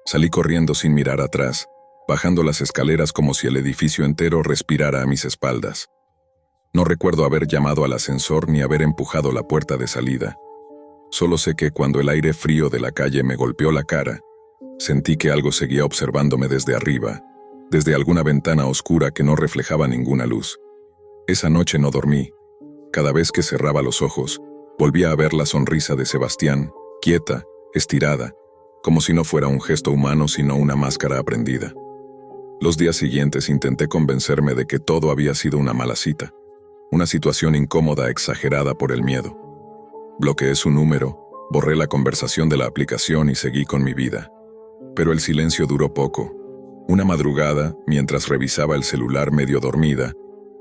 Salí corriendo sin mirar atrás, bajando las escaleras como si el edificio entero respirara a mis espaldas. No recuerdo haber llamado al ascensor ni haber empujado la puerta de salida. Solo sé que cuando el aire frío de la calle me golpeó la cara, sentí que algo seguía observándome desde arriba, desde alguna ventana oscura que no reflejaba ninguna luz. Esa noche no dormí. Cada vez que cerraba los ojos, volvía a ver la sonrisa de Sebastián, quieta, estirada, como si no fuera un gesto humano sino una máscara aprendida. Los días siguientes intenté convencerme de que todo había sido una mala cita, una situación incómoda exagerada por el miedo. Bloqueé su número, borré la conversación de la aplicación y seguí con mi vida. Pero el silencio duró poco. Una madrugada, mientras revisaba el celular medio dormida,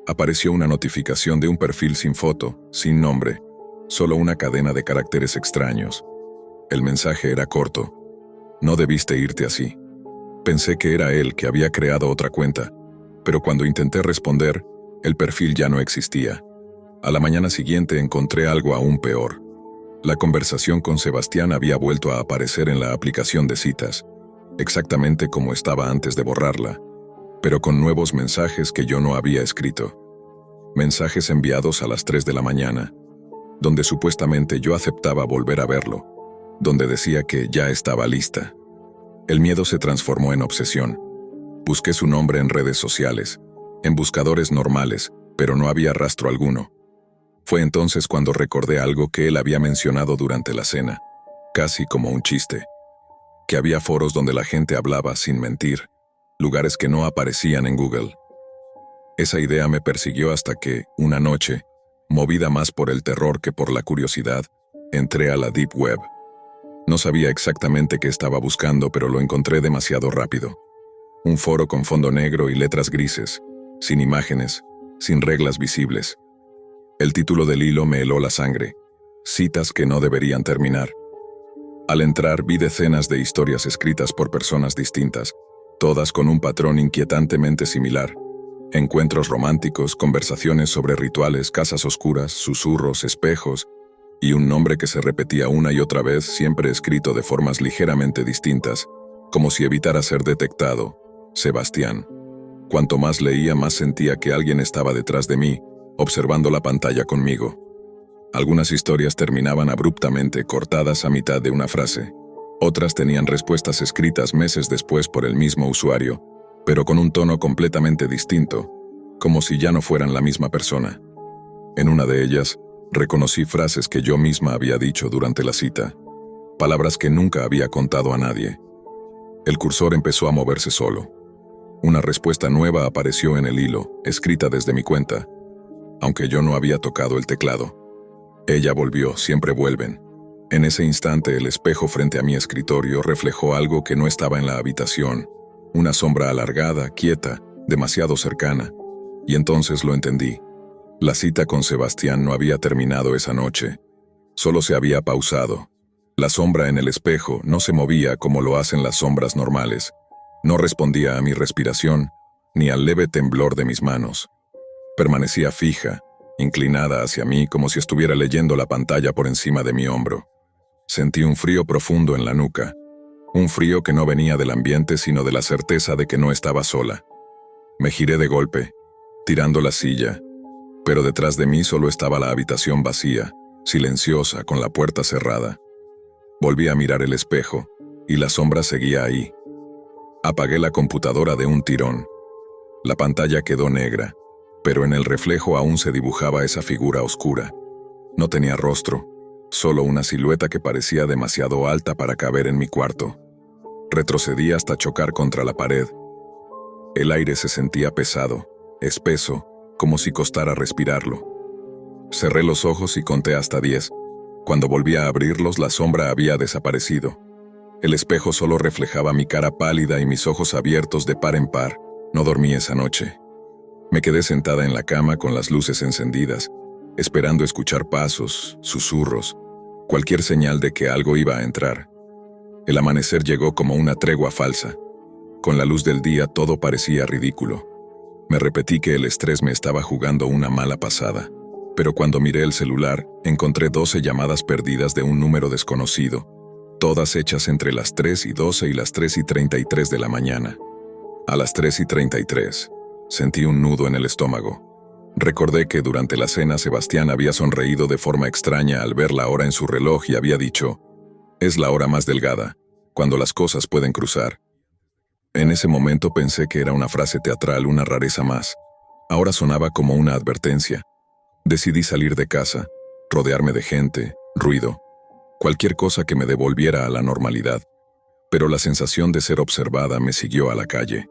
apareció una notificación de un perfil sin foto, sin nombre, solo una cadena de caracteres extraños. El mensaje era corto. No debiste irte así. Pensé que era él que había creado otra cuenta, pero cuando intenté responder, el perfil ya no existía. A la mañana siguiente encontré algo aún peor. La conversación con Sebastián había vuelto a aparecer en la aplicación de citas, exactamente como estaba antes de borrarla, pero con nuevos mensajes que yo no había escrito. Mensajes enviados a las 3 de la mañana, donde supuestamente yo aceptaba volver a verlo, donde decía que ya estaba lista. El miedo se transformó en obsesión. Busqué su nombre en redes sociales, en buscadores normales, pero no había rastro alguno. Fue entonces cuando recordé algo que él había mencionado durante la cena, casi como un chiste, que había foros donde la gente hablaba sin mentir, lugares que no aparecían en Google. Esa idea me persiguió hasta que, una noche, movida más por el terror que por la curiosidad, entré a la Deep Web. No sabía exactamente qué estaba buscando, pero lo encontré demasiado rápido. Un foro con fondo negro y letras grises, sin imágenes, sin reglas visibles. El título del hilo me heló la sangre. Citas que no deberían terminar. Al entrar vi decenas de historias escritas por personas distintas, todas con un patrón inquietantemente similar. Encuentros románticos, conversaciones sobre rituales, casas oscuras, susurros, espejos, y un nombre que se repetía una y otra vez, siempre escrito de formas ligeramente distintas, como si evitara ser detectado: Sebastián. Cuanto más leía, más sentía que alguien estaba detrás de mí, observando la pantalla conmigo. Algunas historias terminaban abruptamente, cortadas a mitad de una frase. Otras tenían respuestas escritas meses después por el mismo usuario, pero con un tono completamente distinto, como si ya no fueran la misma persona. En una de ellas, reconocí frases que yo misma había dicho durante la cita, palabras que nunca había contado a nadie. El cursor empezó a moverse solo. Una respuesta nueva apareció en el hilo, escrita desde mi cuenta, aunque yo no había tocado el teclado. Ella volvió, siempre vuelven. En ese instante el espejo frente a mi escritorio reflejó algo que no estaba en la habitación, una sombra alargada, quieta, demasiado cercana, y entonces lo entendí. La cita con Sebastián no había terminado esa noche, solo se había pausado. La sombra en el espejo no se movía como lo hacen las sombras normales, no respondía a mi respiración, ni al leve temblor de mis manos. Permanecía fija, inclinada hacia mí como si estuviera leyendo la pantalla por encima de mi hombro. Sentí un frío profundo en la nuca, un frío que no venía del ambiente sino de la certeza de que no estaba sola. Me giré de golpe, tirando la silla, pero detrás de mí solo estaba la habitación vacía, silenciosa, con la puerta cerrada. Volví a mirar el espejo, y la sombra seguía ahí. Apagué la computadora de un tirón. La pantalla quedó negra, pero en el reflejo aún se dibujaba esa figura oscura. No tenía rostro, solo una silueta que parecía demasiado alta para caber en mi cuarto. Retrocedí hasta chocar contra la pared. El aire se sentía pesado, espeso, como si costara respirarlo. Cerré los ojos y conté hasta 10. Cuando volví a abrirlos, la sombra había desaparecido. El espejo solo reflejaba mi cara pálida y mis ojos abiertos de par en par. No dormí esa noche. Me quedé sentada en la cama con las luces encendidas, esperando escuchar pasos, susurros, cualquier señal de que algo iba a entrar. El amanecer llegó como una tregua falsa. Con la luz del día todo parecía ridículo. Me repetí que el estrés me estaba jugando una mala pasada, pero cuando miré el celular, encontré 12 llamadas perdidas de un número desconocido, todas hechas entre las 3:12 y las 3:33 de la mañana. A las 3:33, sentí un nudo en el estómago. Recordé que durante la cena Sebastián había sonreído de forma extraña al ver la hora en su reloj y había dicho, «Es la hora más delgada, cuando las cosas pueden cruzar». En ese momento pensé que era una frase teatral, una rareza más. Ahora sonaba como una advertencia. Decidí salir de casa, rodearme de gente, ruido, cualquier cosa que me devolviera a la normalidad. Pero la sensación de ser observada me siguió a la calle.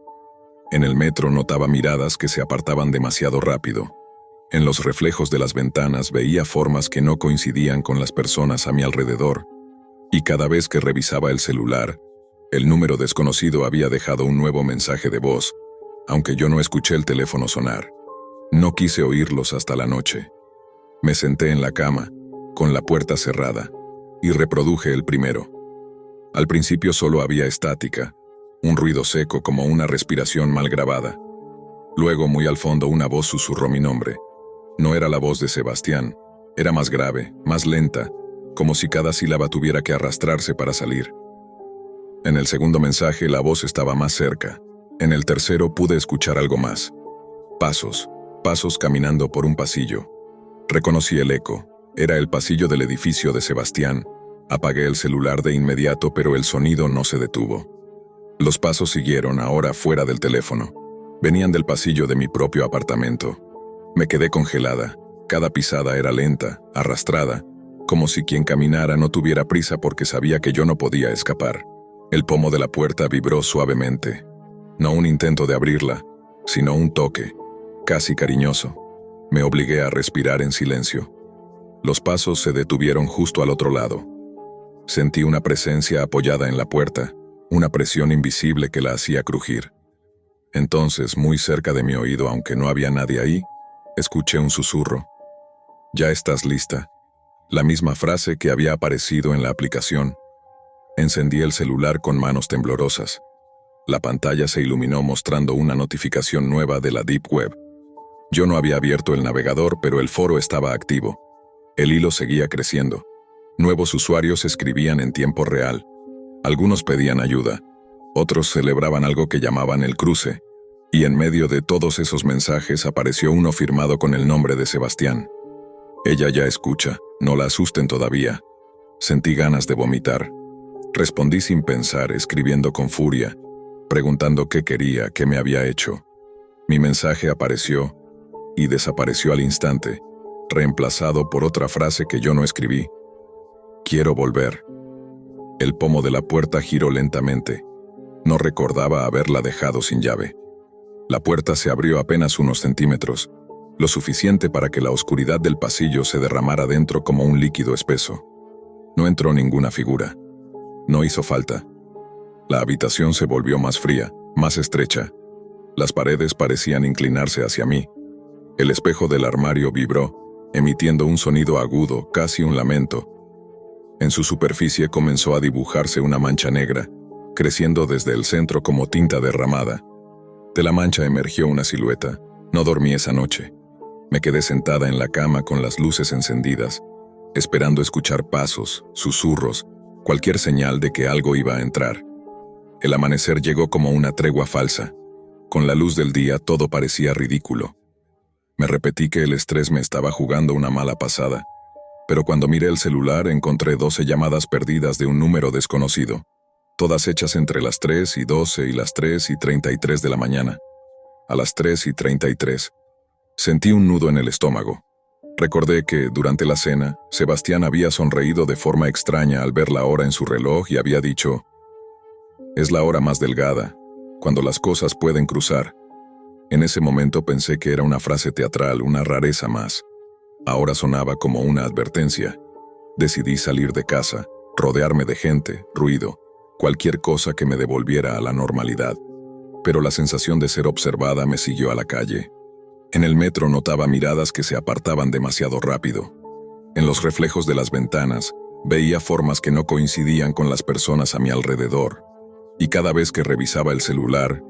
En el metro notaba miradas que se apartaban demasiado rápido. En los reflejos de las ventanas veía formas que no coincidían con las personas a mi alrededor. Y cada vez que revisaba el celular, el número desconocido había dejado un nuevo mensaje de voz, aunque yo no escuché el teléfono sonar. No quise oírlos hasta la noche. Me senté en la cama, con la puerta cerrada, y reproduje el primero. Al principio solo había estática, un ruido seco como una respiración mal grabada. Luego, muy al fondo, una voz susurró mi nombre. No era la voz de Sebastián, era más grave, más lenta, como si cada sílaba tuviera que arrastrarse para salir. En el segundo mensaje la voz estaba más cerca. En el tercero pude escuchar algo más. Pasos, pasos caminando por un pasillo. Reconocí el eco. Era el pasillo del edificio de Sebastián. Apagué el celular de inmediato, pero el sonido no se detuvo. Los pasos siguieron, ahora fuera del teléfono. Venían del pasillo de mi propio apartamento. Me quedé congelada. Cada pisada era lenta, arrastrada, como si quien caminara no tuviera prisa porque sabía que yo no podía escapar. El pomo de la puerta vibró suavemente. No un intento de abrirla, sino un toque, casi cariñoso. Me obligué a respirar en silencio. Los pasos se detuvieron justo al otro lado. Sentí una presencia apoyada en la puerta, una presión invisible que la hacía crujir. Entonces, muy cerca de mi oído, aunque no había nadie ahí, escuché un susurro. «Ya estás lista». La misma frase que había aparecido en la aplicación. Encendí el celular con manos temblorosas. La pantalla se iluminó mostrando una notificación nueva de la Deep Web. Yo no había abierto el navegador, pero el foro estaba activo. El hilo seguía creciendo. Nuevos usuarios escribían en tiempo real. Algunos pedían ayuda. Otros celebraban algo que llamaban el cruce. Y en medio de todos esos mensajes apareció uno firmado con el nombre de Sebastián. «Ella ya escucha, no la asusten todavía». Sentí ganas de vomitar. Respondí sin pensar, escribiendo con furia, preguntando qué quería, qué me había hecho. Mi mensaje apareció y desapareció al instante, reemplazado por otra frase que yo no escribí. «Quiero volver». El pomo de la puerta giró lentamente. No recordaba haberla dejado sin llave. La puerta se abrió apenas unos centímetros, lo suficiente para que la oscuridad del pasillo se derramara dentro como un líquido espeso. No entró ninguna figura. No hizo falta. La habitación se volvió más fría, más estrecha. Las paredes parecían inclinarse hacia mí. El espejo del armario vibró, emitiendo un sonido agudo, casi un lamento. En su superficie comenzó a dibujarse una mancha negra, creciendo desde el centro como tinta derramada. De la mancha emergió una silueta. No dormí esa noche. Me quedé sentada en la cama con las luces encendidas, esperando escuchar pasos, susurros, cualquier señal de que algo iba a entrar. El amanecer llegó como una tregua falsa. Con la luz del día todo parecía ridículo. Me repetí que el estrés me estaba jugando una mala pasada, pero cuando miré el celular encontré 12 llamadas perdidas de un número desconocido, todas hechas entre las 3:12 y las 3:33 de la mañana. A las 3:33, sentí un nudo en el estómago. Recordé que, durante la cena, Sebastián había sonreído de forma extraña al ver la hora en su reloj y había dicho, «Es la hora más delgada, cuando las cosas pueden cruzar». En ese momento pensé que era una frase teatral, una rareza más. Ahora sonaba como una advertencia. Decidí salir de casa, rodearme de gente, ruido, cualquier cosa que me devolviera a la normalidad. Pero la sensación de ser observada me siguió a la calle. En el metro notaba miradas que se apartaban demasiado rápido. En los reflejos de las ventanas veía formas que no coincidían con las personas a mi alrededor. Y cada vez que revisaba el celular,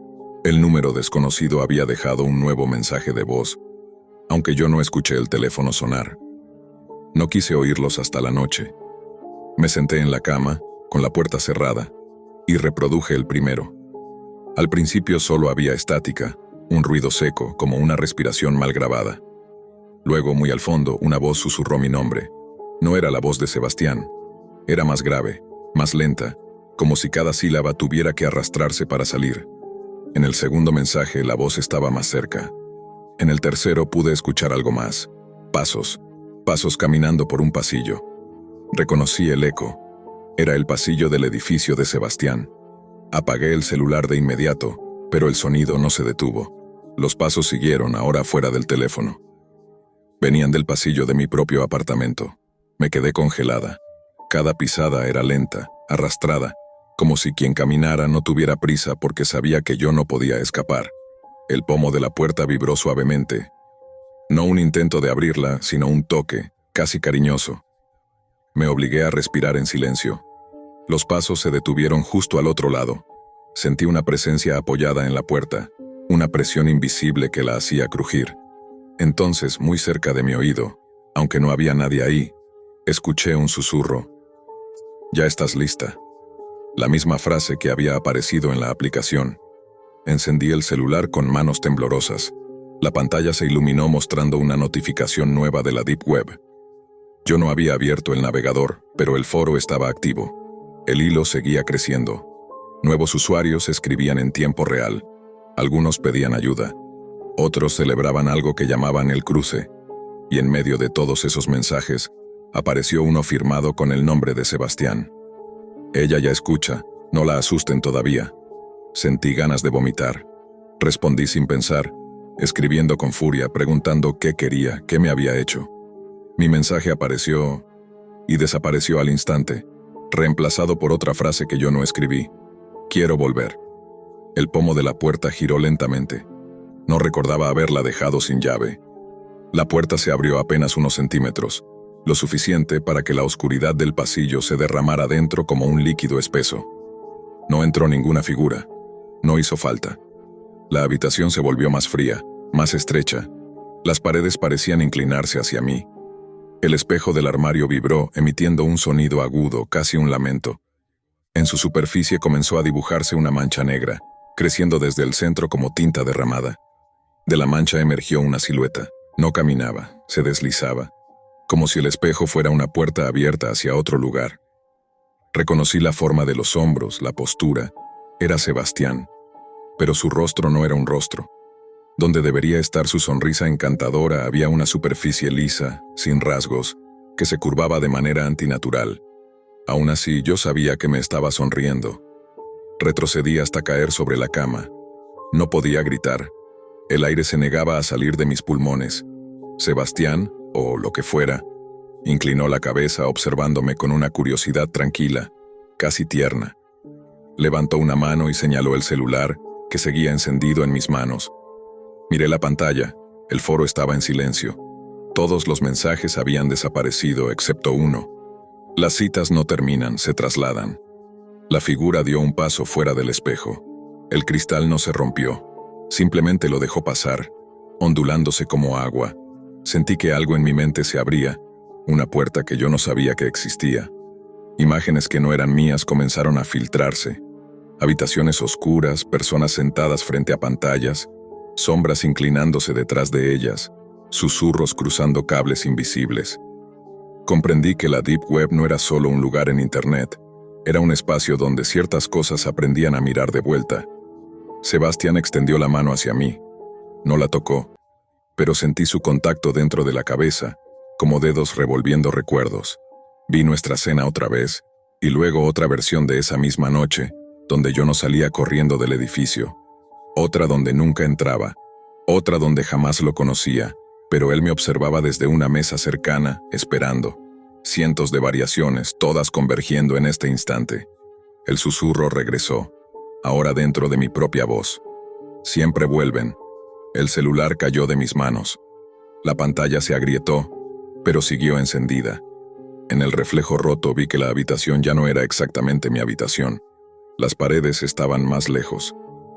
el número desconocido había dejado un nuevo mensaje de voz, aunque yo no escuché el teléfono sonar. No quise oírlos hasta la noche. Me senté en la cama, con la puerta cerrada, y reproduje el primero. Al principio solo había estática, un ruido seco, como una respiración mal grabada. Luego, muy al fondo, una voz susurró mi nombre. No era la voz de Sebastián. Era más grave, más lenta, como si cada sílaba tuviera que arrastrarse para salir. En el segundo mensaje, la voz estaba más cerca. En el tercero pude escuchar algo más. Pasos caminando por un pasillo. Reconocí el eco. Era el pasillo del edificio de Sebastián. Apagué el celular de inmediato, pero el sonido no se detuvo. Los pasos siguieron, ahora fuera del teléfono. Venían del pasillo de mi propio apartamento. Me quedé congelada. Cada pisada era lenta, arrastrada, como si quien caminara no tuviera prisa porque sabía que yo no podía escapar. El pomo de la puerta vibró suavemente. No un intento de abrirla, sino un toque, casi cariñoso. Me obligué a respirar en silencio. Los pasos se detuvieron justo al otro lado. Sentí una presencia apoyada en la puerta, una presión invisible que la hacía crujir. Entonces, muy cerca de mi oído, aunque no había nadie ahí, escuché un susurro. «Ya estás lista». La misma frase que había aparecido en la aplicación. Encendí el celular con manos temblorosas. La pantalla se iluminó mostrando una notificación nueva de la Deep Web. Yo no había abierto el navegador, pero el foro estaba activo. El hilo seguía creciendo. Nuevos usuarios escribían en tiempo real. Algunos pedían ayuda. Otros celebraban algo que llamaban el cruce. Y en medio de todos esos mensajes, apareció uno firmado con el nombre de Sebastián. «Ella ya escucha, no la asusten todavía». Sentí ganas de vomitar. Respondí sin pensar, escribiendo con furia, preguntando qué quería, qué me había hecho. Mi mensaje apareció y desapareció al instante, reemplazado por otra frase que yo no escribí. «Quiero volver». El pomo de la puerta giró lentamente. No recordaba haberla dejado sin llave. La puerta se abrió apenas unos centímetros, lo suficiente para que la oscuridad del pasillo se derramara dentro como un líquido espeso. No entró ninguna figura. No hizo falta. La habitación se volvió más fría, más estrecha. Las paredes parecían inclinarse hacia mí. El espejo del armario vibró, emitiendo un sonido agudo, casi un lamento. En su superficie comenzó a dibujarse una mancha negra, creciendo desde el centro como tinta derramada. De la mancha emergió una silueta. No caminaba, se deslizaba, como si el espejo fuera una puerta abierta hacia otro lugar. Reconocí la forma de los hombros, la postura. Era Sebastián. Pero su rostro no era un rostro. Donde debería estar su sonrisa encantadora había una superficie lisa, sin rasgos, que se curvaba de manera antinatural. Aún así, yo sabía que me estaba sonriendo. Retrocedí hasta caer sobre la cama. No podía gritar. El aire se negaba a salir de mis pulmones. Sebastián, o lo que fuera, inclinó la cabeza observándome con una curiosidad tranquila, casi tierna. Levantó una mano y señaló el celular, que seguía encendido en mis manos. Miré la pantalla. El foro estaba en silencio. Todos los mensajes habían desaparecido, excepto uno. Las citas no terminan, se trasladan. La figura dio un paso fuera del espejo. El cristal no se rompió. Simplemente lo dejó pasar, ondulándose como agua. Sentí que algo en mi mente se abría, una puerta que yo no sabía que existía. Imágenes que no eran mías comenzaron a filtrarse. Habitaciones oscuras, personas sentadas frente a pantallas, sombras inclinándose detrás de ellas, susurros cruzando cables invisibles. Comprendí que la Deep Web no era solo un lugar en Internet, era un espacio donde ciertas cosas aprendían a mirar de vuelta. Sebastián extendió la mano hacia mí. No la tocó, pero sentí su contacto dentro de la cabeza, como dedos revolviendo recuerdos. Vi nuestra cena otra vez, y luego otra versión de esa misma noche, donde yo no salía corriendo del edificio. Otra donde nunca entraba, otra donde jamás lo conocía, pero él me observaba desde una mesa cercana, esperando. Cientos de variaciones, todas convergiendo en este instante. El susurro regresó, ahora dentro de mi propia voz. Siempre vuelven. El celular cayó de mis manos. La pantalla se agrietó, pero siguió encendida. En el reflejo roto vi que la habitación ya no era exactamente mi habitación. Las paredes estaban más lejos.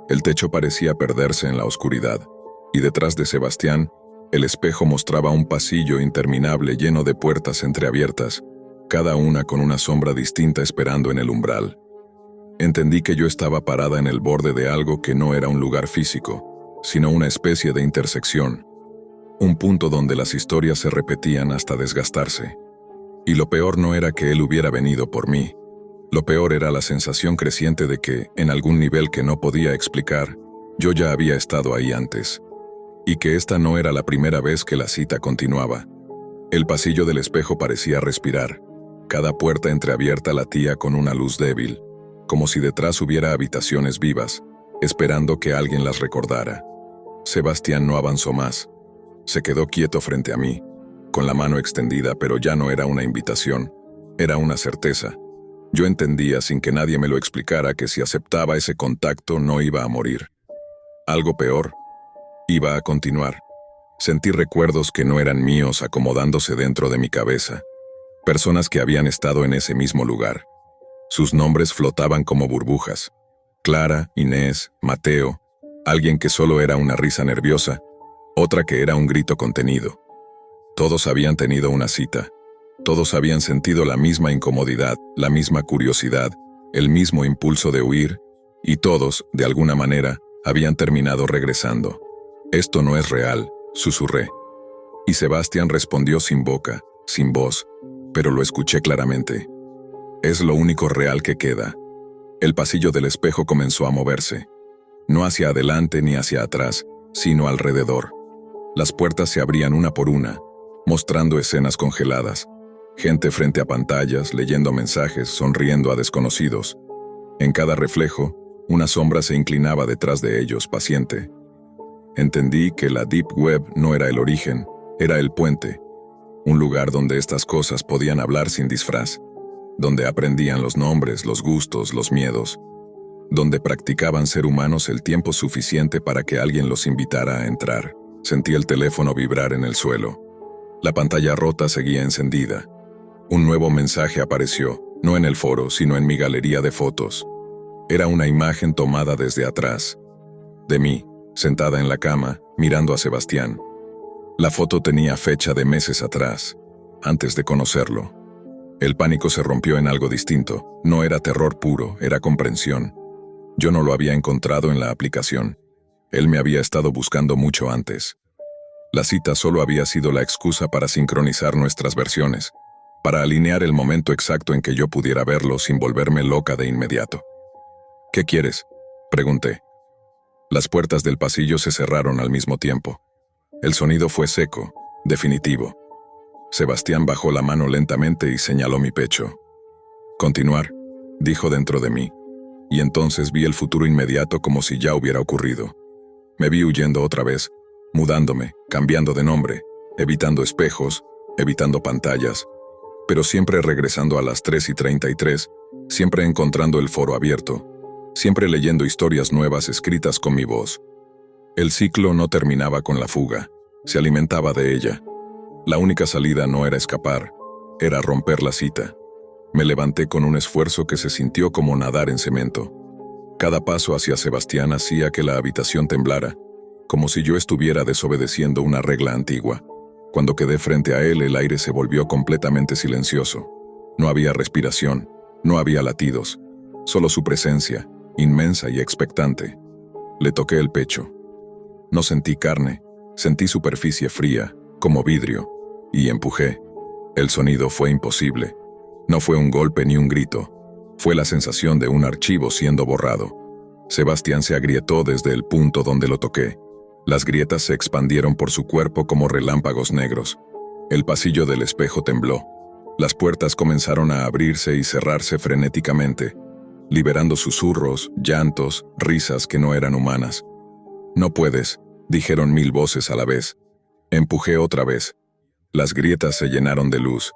El techo parecía perderse en la oscuridad, y detrás de Sebastián, el espejo mostraba un pasillo interminable lleno de puertas entreabiertas, cada una con una sombra distinta esperando en el umbral. Entendí que yo estaba parada en el borde de algo que no era un lugar físico, sino una especie de intersección, un punto donde las historias se repetían hasta desgastarse. Y lo peor no era que él hubiera venido por mí. Lo peor era la sensación creciente de que, en algún nivel que no podía explicar, yo ya había estado ahí antes. Y que esta no era la primera vez que la cita continuaba. El pasillo del espejo parecía respirar. Cada puerta entreabierta latía con una luz débil, como si detrás hubiera habitaciones vivas, esperando que alguien las recordara. Sebastián no avanzó más. Se quedó quieto frente a mí, con la mano extendida, pero ya no era una invitación, era una certeza. Yo entendía, sin que nadie me lo explicara, que si aceptaba ese contacto no iba a morir. Algo peor, iba a continuar. Sentí recuerdos que no eran míos acomodándose dentro de mi cabeza. Personas que habían estado en ese mismo lugar. Sus nombres flotaban como burbujas. Clara, Inés, Mateo, alguien que solo era una risa nerviosa, otra que era un grito contenido. Todos habían tenido una cita. Todos habían sentido la misma incomodidad, la misma curiosidad, el mismo impulso de huir, y todos, de alguna manera, habían terminado regresando. «Esto no es real», susurré. Y Sebastián respondió sin boca, sin voz, pero lo escuché claramente. «Es lo único real que queda». El pasillo del espejo comenzó a moverse. No hacia adelante ni hacia atrás, sino alrededor. Las puertas se abrían una por una, mostrando escenas congeladas. Gente frente a pantallas, leyendo mensajes, sonriendo a desconocidos. En cada reflejo, una sombra se inclinaba detrás de ellos, paciente. Entendí que la Deep Web no era el origen, era el puente. Un lugar donde estas cosas podían hablar sin disfraz. Donde aprendían los nombres, los gustos, los miedos. Donde practicaban ser humanos el tiempo suficiente para que alguien los invitara a entrar. Sentí el teléfono vibrar en el suelo. La pantalla rota seguía encendida. Un nuevo mensaje apareció, no en el foro, sino en mi galería de fotos. Era una imagen tomada desde atrás. De mí, sentada en la cama, mirando a Sebastián. La foto tenía fecha de meses atrás, antes de conocerlo. El pánico se rompió en algo distinto. No era terror puro, era comprensión. Yo no lo había encontrado en la aplicación. Él me había estado buscando mucho antes. La cita solo había sido la excusa para sincronizar nuestras versiones, para alinear el momento exacto en que yo pudiera verlo sin volverme loca de inmediato. «¿Qué quieres?», pregunté. Las puertas del pasillo se cerraron al mismo tiempo. El sonido fue seco, definitivo. Sebastián bajó la mano lentamente y señaló mi pecho. «Continuar», dijo dentro de mí, y entonces vi el futuro inmediato como si ya hubiera ocurrido. Me vi huyendo otra vez, mudándome, cambiando de nombre, evitando espejos, evitando pantallas, pero siempre regresando a las 3:33, siempre encontrando el foro abierto, siempre leyendo historias nuevas escritas con mi voz. El ciclo no terminaba con la fuga, se alimentaba de ella. La única salida no era escapar, era romper la cita. Me levanté con un esfuerzo que se sintió como nadar en cemento. Cada paso hacia Sebastián hacía que la habitación temblara, como si yo estuviera desobedeciendo una regla antigua. Cuando quedé frente a él, el aire se volvió completamente silencioso. No había respiración, no había latidos, solo su presencia, inmensa y expectante. Le toqué el pecho. No sentí carne, sentí superficie fría, como vidrio, y empujé. El sonido fue imposible. No fue un golpe ni un grito. Fue la sensación de un archivo siendo borrado. Sebastián se agrietó desde el punto donde lo toqué. Las grietas se expandieron por su cuerpo como relámpagos negros. El pasillo del espejo tembló. Las puertas comenzaron a abrirse y cerrarse frenéticamente, liberando susurros, llantos, risas que no eran humanas. «No puedes», dijeron 1000 voces a la vez. Empujé otra vez. Las grietas se llenaron de luz.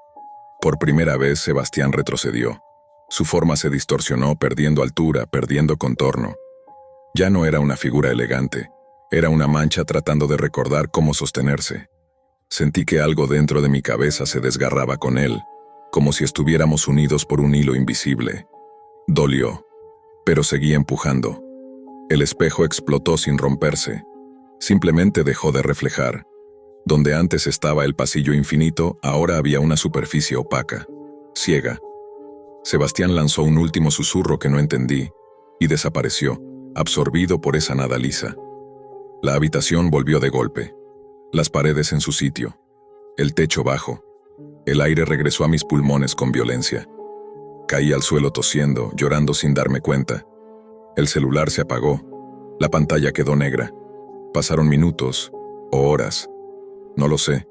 Por primera vez Sebastián retrocedió. Su forma se distorsionó, perdiendo altura, perdiendo contorno. Ya no era una figura elegante. Era una mancha tratando de recordar cómo sostenerse. Sentí que algo dentro de mi cabeza se desgarraba con él, como si estuviéramos unidos por un hilo invisible. Dolió, pero seguí empujando. El espejo explotó sin romperse. Simplemente dejó de reflejar. Donde antes estaba el pasillo infinito, ahora había una superficie opaca. ciega. Sebastián lanzó un último susurro que no entendí y desapareció, absorbido por esa nada lisa. La habitación volvió de golpe. Las paredes en su sitio. El techo bajo. El aire regresó a mis pulmones con violencia. Caí al suelo tosiendo, llorando sin darme cuenta. El celular se apagó. La pantalla quedó negra. Pasaron minutos o horas. No lo sé.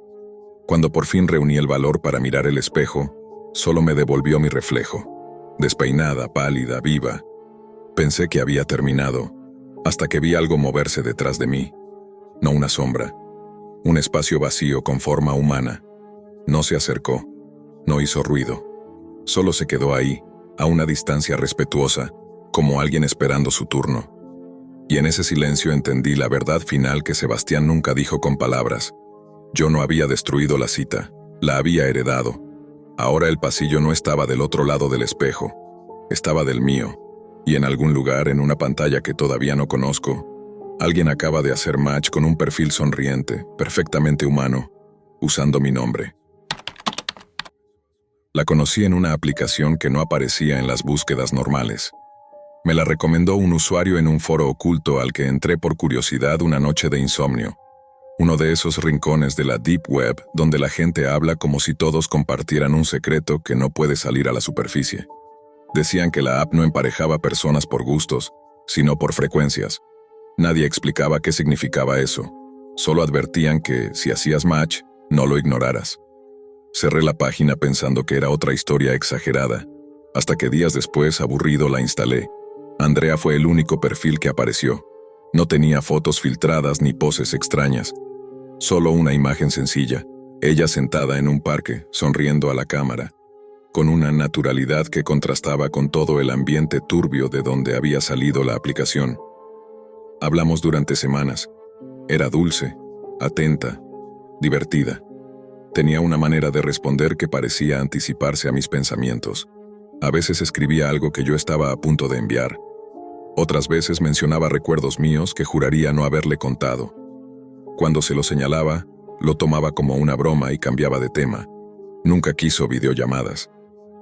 Cuando por fin reuní el valor para mirar el espejo, solo me devolvió mi reflejo. Despeinada, pálida, viva. Pensé que había terminado, hasta que vi algo moverse detrás de mí. No una sombra. Un espacio vacío con forma humana. No se acercó. No hizo ruido. Solo se quedó ahí, a una distancia respetuosa, como alguien esperando su turno. Y en ese silencio entendí la verdad final que Sebastián nunca dijo con palabras. Yo no había destruido la cita, la había heredado. Ahora el pasillo no estaba del otro lado del espejo, estaba del mío. Y en algún lugar, en una pantalla que todavía no conozco, alguien acaba de hacer match con un perfil sonriente, perfectamente humano, usando mi nombre. La conocí en una aplicación que no aparecía en las búsquedas normales. Me la recomendó un usuario en un foro oculto al que entré por curiosidad una noche de insomnio. Uno de esos rincones de la Deep Web donde la gente habla como si todos compartieran un secreto que no puede salir a la superficie. Decían que la app no emparejaba personas por gustos, sino por frecuencias. Nadie explicaba qué significaba eso. Solo advertían que, si hacías match, no lo ignoraras. Cerré la página pensando que era otra historia exagerada, hasta que días después, aburrido, la instalé. Andrea fue el único perfil que apareció. No tenía fotos filtradas ni poses extrañas. Solo una imagen sencilla, ella sentada en un parque, sonriendo a la cámara, con una naturalidad que contrastaba con todo el ambiente turbio de donde había salido la aplicación. Hablamos durante semanas. Era dulce, atenta, divertida. Tenía una manera de responder que parecía anticiparse a mis pensamientos. A veces escribía algo que yo estaba a punto de enviar. Otras veces mencionaba recuerdos míos que juraría no haberle contado. Cuando se lo señalaba, lo tomaba como una broma y cambiaba de tema. Nunca quiso videollamadas.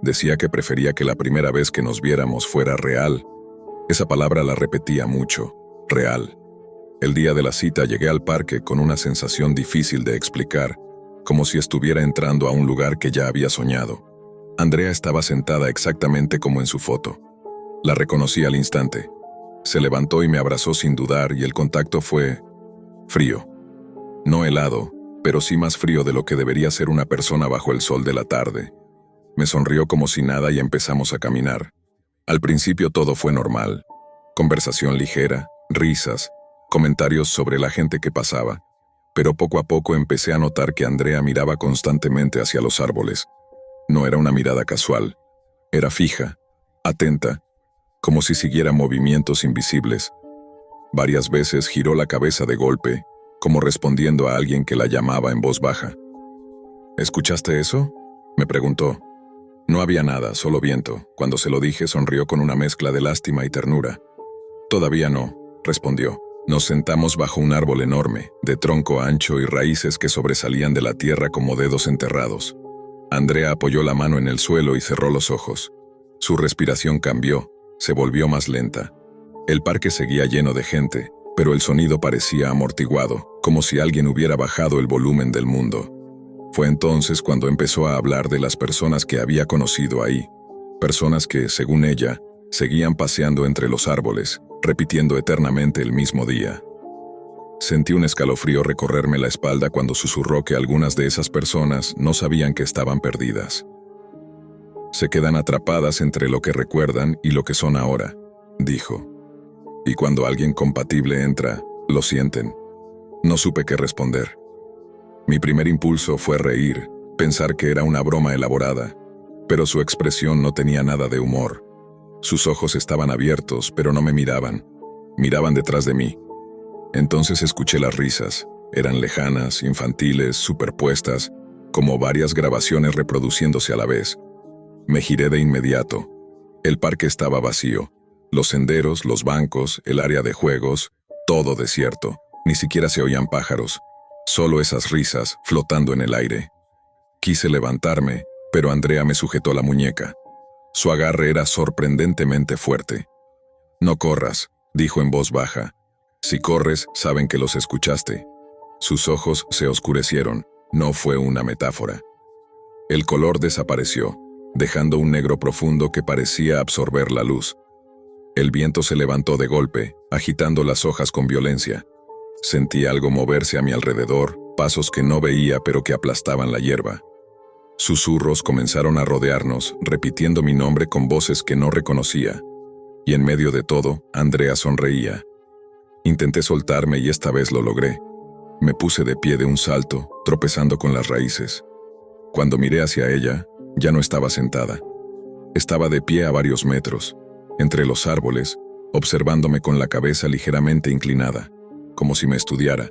Decía que prefería que la primera vez que nos viéramos fuera real. Esa palabra la repetía mucho, real. El día de la cita llegué al parque con una sensación difícil de explicar, como si estuviera entrando a un lugar que ya había soñado. Andrea estaba sentada exactamente como en su foto. La reconocí al instante. Se levantó y me abrazó sin dudar y el contacto fue frío. No helado, pero sí más frío de lo que debería ser una persona bajo el sol de la tarde. Me sonrió como si nada y empezamos a caminar. Al principio todo fue normal. Conversación ligera, risas, comentarios sobre la gente que pasaba. Pero poco a poco empecé a notar que Andrea miraba constantemente hacia los árboles. No era una mirada casual. Era fija, atenta, como si siguiera movimientos invisibles. Varias veces giró la cabeza de golpe, como respondiendo a alguien que la llamaba en voz baja. ¿Escuchaste eso?, me preguntó. No había nada, solo viento. Cuando se lo dije, sonrió con una mezcla de lástima y ternura. Todavía no, respondió. Nos sentamos bajo un árbol enorme, de tronco ancho y raíces que sobresalían de la tierra como dedos enterrados. Andrea apoyó la mano en el suelo y cerró los ojos. Su respiración cambió, se volvió más lenta. El parque seguía lleno de gente, pero el sonido parecía amortiguado, como si alguien hubiera bajado el volumen del mundo. Fue entonces cuando empezó a hablar de las personas que había conocido ahí. Personas que, según ella, seguían paseando entre los árboles, repitiendo eternamente el mismo día. Sentí un escalofrío recorrerme la espalda cuando susurró que algunas de esas personas no sabían que estaban perdidas. Se quedan atrapadas entre lo que recuerdan y lo que son ahora, dijo. Y cuando alguien compatible entra, lo sienten. No supe qué responder. Mi primer impulso fue reír, pensar que era una broma elaborada, pero su expresión no tenía nada de humor. Sus ojos estaban abiertos, pero no me miraban. Miraban detrás de mí. Entonces escuché las risas. Eran lejanas, infantiles, superpuestas, como varias grabaciones reproduciéndose a la vez. Me giré de inmediato. El parque estaba vacío. Los senderos, los bancos, el área de juegos, todo desierto. Ni siquiera se oían pájaros. Solo esas risas flotando en el aire. Quise levantarme, pero Andrea me sujetó la muñeca. Su agarre era sorprendentemente fuerte. «No corras», dijo en voz baja. «Si corres, saben que los escuchaste». Sus ojos se oscurecieron. No fue una metáfora. El color desapareció, dejando un negro profundo que parecía absorber la luz. El viento se levantó de golpe, agitando las hojas con violencia. Sentí algo moverse a mi alrededor, pasos que no veía pero que aplastaban la hierba. Susurros comenzaron a rodearnos, repitiendo mi nombre con voces que no reconocía. Y en medio de todo, Andrea sonreía. Intenté soltarme y esta vez lo logré. Me puse de pie de un salto, tropezando con las raíces. Cuando miré hacia ella, ya no estaba sentada. Estaba de pie a varios metros, entre los árboles, observándome con la cabeza ligeramente inclinada, como si me estudiara.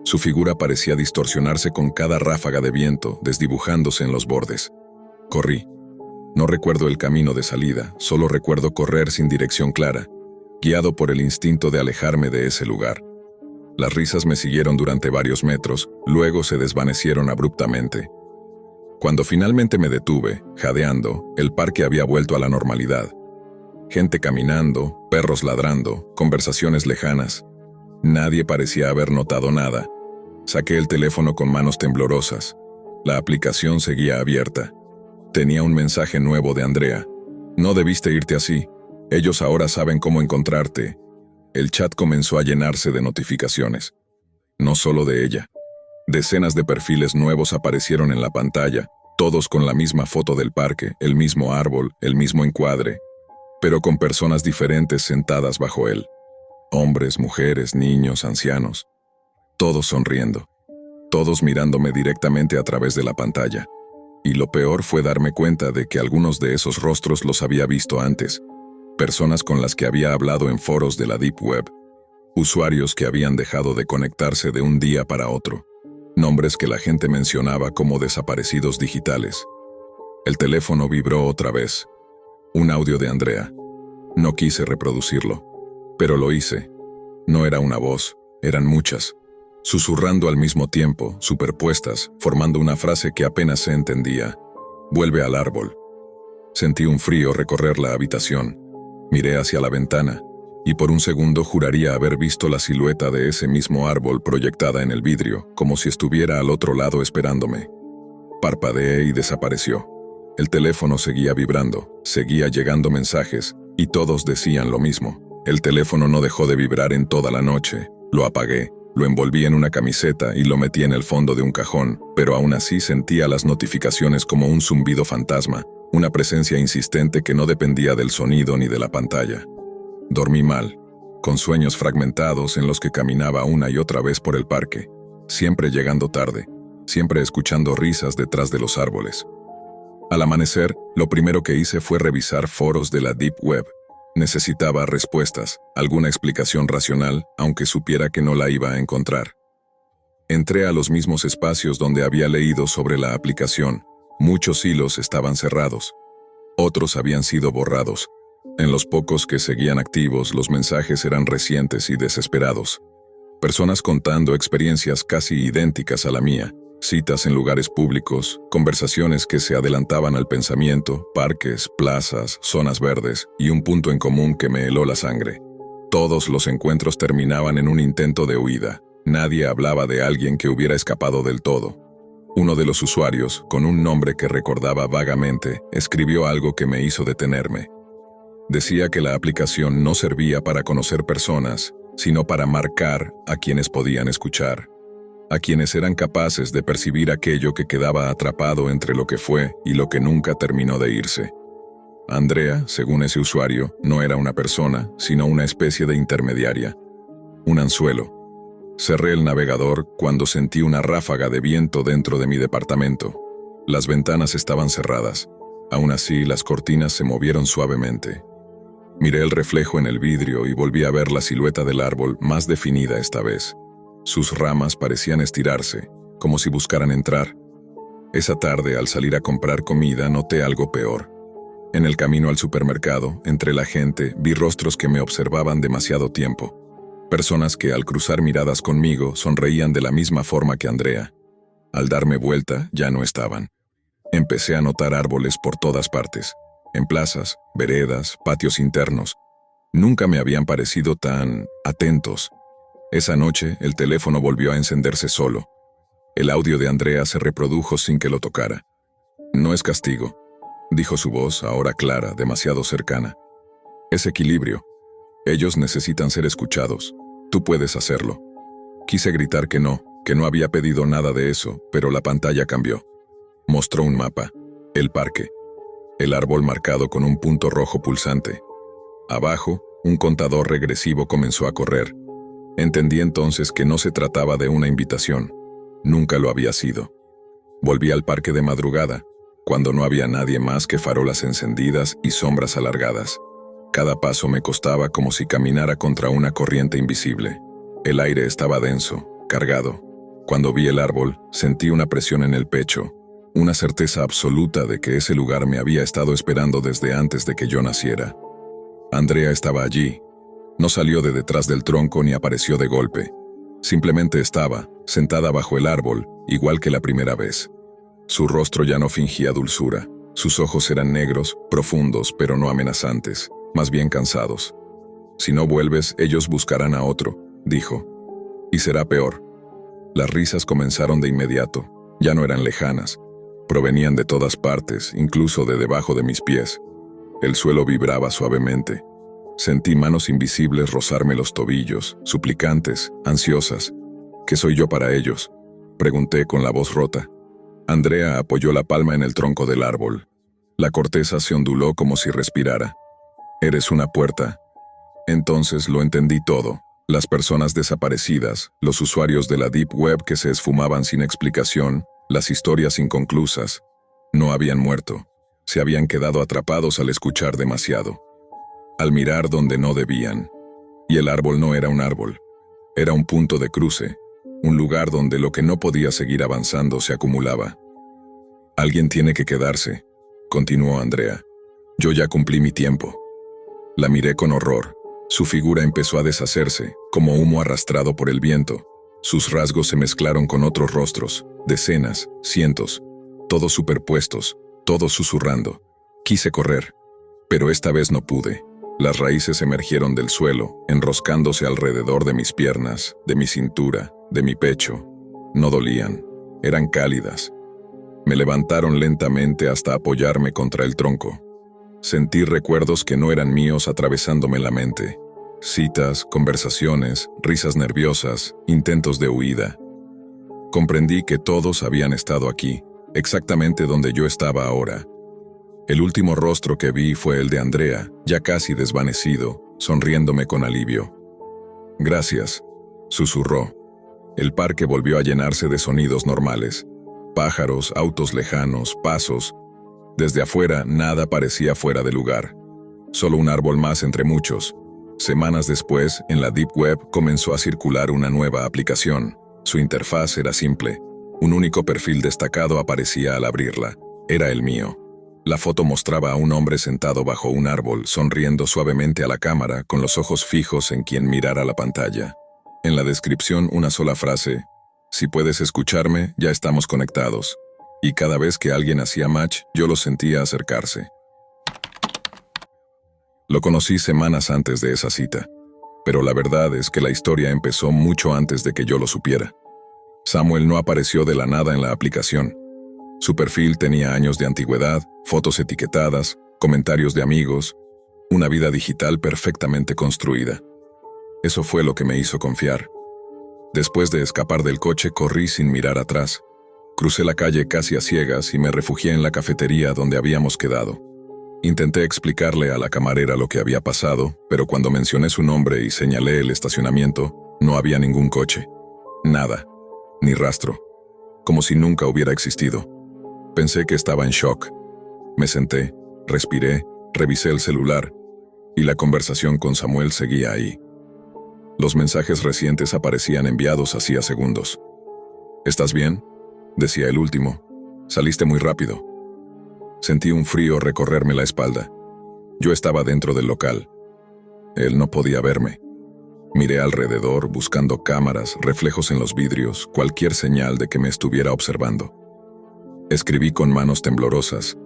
Su figura parecía distorsionarse con cada ráfaga de viento, desdibujándose en los bordes. Corrí. No recuerdo el camino de salida, solo recuerdo correr sin dirección clara, guiado por el instinto de alejarme de ese lugar. Las risas me siguieron durante varios metros, luego se desvanecieron abruptamente. Cuando finalmente me detuve, jadeando, el parque había vuelto a la normalidad. Gente caminando, perros ladrando, conversaciones lejanas. Nadie parecía haber notado nada. Saqué el teléfono con manos temblorosas. La aplicación seguía abierta. Tenía un mensaje nuevo de Andrea. «No debiste irte así. Ellos ahora saben cómo encontrarte». El chat comenzó a llenarse de notificaciones. No solo de ella. Decenas de perfiles nuevos aparecieron en la pantalla, todos con la misma foto del parque, el mismo árbol, el mismo encuadre, pero con personas diferentes sentadas bajo él. Hombres, mujeres, niños, ancianos. Todos sonriendo. Todos mirándome directamente a través de la pantalla. Y lo peor fue darme cuenta de que algunos de esos rostros los había visto antes. Personas con las que había hablado en foros de la Deep Web. Usuarios que habían dejado de conectarse de un día para otro. Nombres que la gente mencionaba como desaparecidos digitales. El teléfono vibró otra vez. Un audio de Andrea. No quise reproducirlo, pero lo hice. No era una voz, eran muchas, susurrando al mismo tiempo, superpuestas, formando una frase que apenas se entendía. «Vuelve al árbol». Sentí un frío recorrer la habitación. Miré hacia la ventana, y por un segundo juraría haber visto la silueta de ese mismo árbol proyectada en el vidrio, como si estuviera al otro lado esperándome. Parpadeé y desapareció. El teléfono seguía vibrando, seguía llegando mensajes, y todos decían lo mismo. El teléfono no dejó de vibrar en toda la noche. Lo apagué, lo envolví en una camiseta y lo metí en el fondo de un cajón, pero aún así sentía las notificaciones como un zumbido fantasma, una presencia insistente que no dependía del sonido ni de la pantalla. Dormí mal, con sueños fragmentados en los que caminaba una y otra vez por el parque, siempre llegando tarde, siempre escuchando risas detrás de los árboles. Al amanecer, lo primero que hice fue revisar foros de la Deep Web. Necesitaba respuestas, alguna explicación racional, aunque supiera que no la iba a encontrar. Entré a los mismos espacios donde había leído sobre la aplicación. Muchos hilos estaban cerrados. Otros habían sido borrados. En los pocos que seguían activos, los mensajes eran recientes y desesperados. Personas contando experiencias casi idénticas a la mía, citas en lugares públicos, conversaciones que se adelantaban al pensamiento, parques, plazas, zonas verdes y un punto en común que me heló la sangre. Todos los encuentros terminaban en un intento de huida. Nadie hablaba de alguien que hubiera escapado del todo. Uno de los usuarios, con un nombre que recordaba vagamente, escribió algo que me hizo detenerme. Decía que la aplicación no servía para conocer personas, sino para marcar a quienes podían escuchar, a quienes eran capaces de percibir aquello que quedaba atrapado entre lo que fue y lo que nunca terminó de irse. Andrea, según ese usuario, no era una persona, sino una especie de intermediaria, un anzuelo. Cerré el navegador cuando sentí una ráfaga de viento dentro de mi departamento. Las ventanas estaban cerradas. Aún así, las cortinas se movieron suavemente. Miré el reflejo en el vidrio y volví a ver la silueta del árbol más definida esta vez. Sus ramas parecían estirarse, como si buscaran entrar. Esa tarde, al salir a comprar comida, noté algo peor. En el camino al supermercado, entre la gente, vi rostros que me observaban demasiado tiempo. Personas que, al cruzar miradas conmigo, sonreían de la misma forma que Andrea. Al darme vuelta, ya no estaban. Empecé a notar árboles por todas partes, en plazas, veredas, patios internos. Nunca me habían parecido tan atentos. Esa noche, el teléfono volvió a encenderse solo. El audio de Andrea se reprodujo sin que lo tocara. No es castigo, dijo su voz, ahora clara, demasiado cercana. Es equilibrio. Ellos necesitan ser escuchados. Tú puedes hacerlo. Quise gritar que no había pedido nada de eso, pero la pantalla cambió. Mostró un mapa, el parque, el árbol marcado con un punto rojo pulsante. Abajo, un contador regresivo comenzó a correr. Entendí entonces que no se trataba de una invitación. Nunca lo había sido. Volví al parque de madrugada, cuando no había nadie más que farolas encendidas y sombras alargadas. Cada paso me costaba como si caminara contra una corriente invisible. El aire estaba denso, cargado. Cuando vi el árbol, sentí una presión en el pecho, una certeza absoluta de que ese lugar me había estado esperando desde antes de que yo naciera. Andrea estaba allí. No salió de detrás del tronco ni apareció de golpe. Simplemente estaba, sentada bajo el árbol, igual que la primera vez. Su rostro ya no fingía dulzura. Sus ojos eran negros, profundos, pero no amenazantes, más bien cansados. Si no vuelves, ellos buscarán a otro, dijo. Y será peor. Las risas comenzaron de inmediato. Ya no eran lejanas. Provenían de todas partes, incluso de debajo de mis pies. El suelo vibraba suavemente. Sentí manos invisibles rozarme los tobillos, suplicantes, ansiosas. ¿Qué soy yo para ellos?, pregunté con la voz rota. Andrea apoyó la palma en el tronco del árbol. La corteza se onduló como si respirara. Eres una puerta. Entonces lo entendí todo. Las personas desaparecidas, los usuarios de la Deep Web que se esfumaban sin explicación, las historias inconclusas, no habían muerto. Se habían quedado atrapados al escuchar demasiado, al mirar donde no debían. Y el árbol no era un árbol. Era un punto de cruce, un lugar donde lo que no podía seguir avanzando se acumulaba. Alguien tiene que quedarse, continuó Andrea. Yo ya cumplí mi tiempo. La miré con horror. Su figura empezó a deshacerse, como humo arrastrado por el viento. Sus rasgos se mezclaron con otros rostros, decenas, cientos, todos superpuestos, todos susurrando. Quise correr, pero esta vez no pude. Las raíces emergieron del suelo, enroscándose alrededor de mis piernas, de mi cintura, de mi pecho. No dolían, eran cálidas. Me levantaron lentamente hasta apoyarme contra el tronco. Sentí recuerdos que no eran míos atravesándome la mente. Citas, conversaciones, risas nerviosas, intentos de huida. Comprendí que todos habían estado aquí, exactamente donde yo estaba ahora. El último rostro que vi fue el de Andrea, ya casi desvanecido, sonriéndome con alivio. Gracias, susurró. El parque volvió a llenarse de sonidos normales. Pájaros, autos lejanos, pasos. Desde afuera, nada parecía fuera de lugar. Solo un árbol más entre muchos. Semanas después, en la Deep Web comenzó a circular una nueva aplicación. Su interfaz era simple. Un único perfil destacado aparecía al abrirla. Era el mío. La foto mostraba a un hombre sentado bajo un árbol, sonriendo suavemente a la cámara, con los ojos fijos en quien mirara la pantalla. En la descripción, una sola frase: si puedes escucharme, ya estamos conectados. Y cada vez que alguien hacía match, yo lo sentía acercarse. Lo conocí semanas antes de esa cita, pero la verdad es que la historia empezó mucho antes de que yo lo supiera. Samuel no apareció de la nada en la aplicación. Su perfil tenía años de antigüedad, fotos etiquetadas, comentarios de amigos, una vida digital perfectamente construida. Eso fue lo que me hizo confiar. Después de escapar del coche, corrí sin mirar atrás. Crucé la calle casi a ciegas y me refugié en la cafetería donde habíamos quedado. Intenté explicarle a la camarera lo que había pasado, pero cuando mencioné su nombre y señalé el estacionamiento, no había ningún coche. Nada, ni rastro, como si nunca hubiera existido. Pensé que estaba en shock. Me senté, respiré, revisé el celular, y la conversación con Samuel seguía ahí. Los mensajes recientes aparecían enviados hacía segundos. ¿Estás bien?, decía el último. Saliste muy rápido. Sentí un frío recorrerme la espalda. Yo estaba dentro del local. Él no podía verme. Miré alrededor, buscando cámaras, reflejos en los vidrios, cualquier señal de que me estuviera observando. Escribí con manos temblorosas.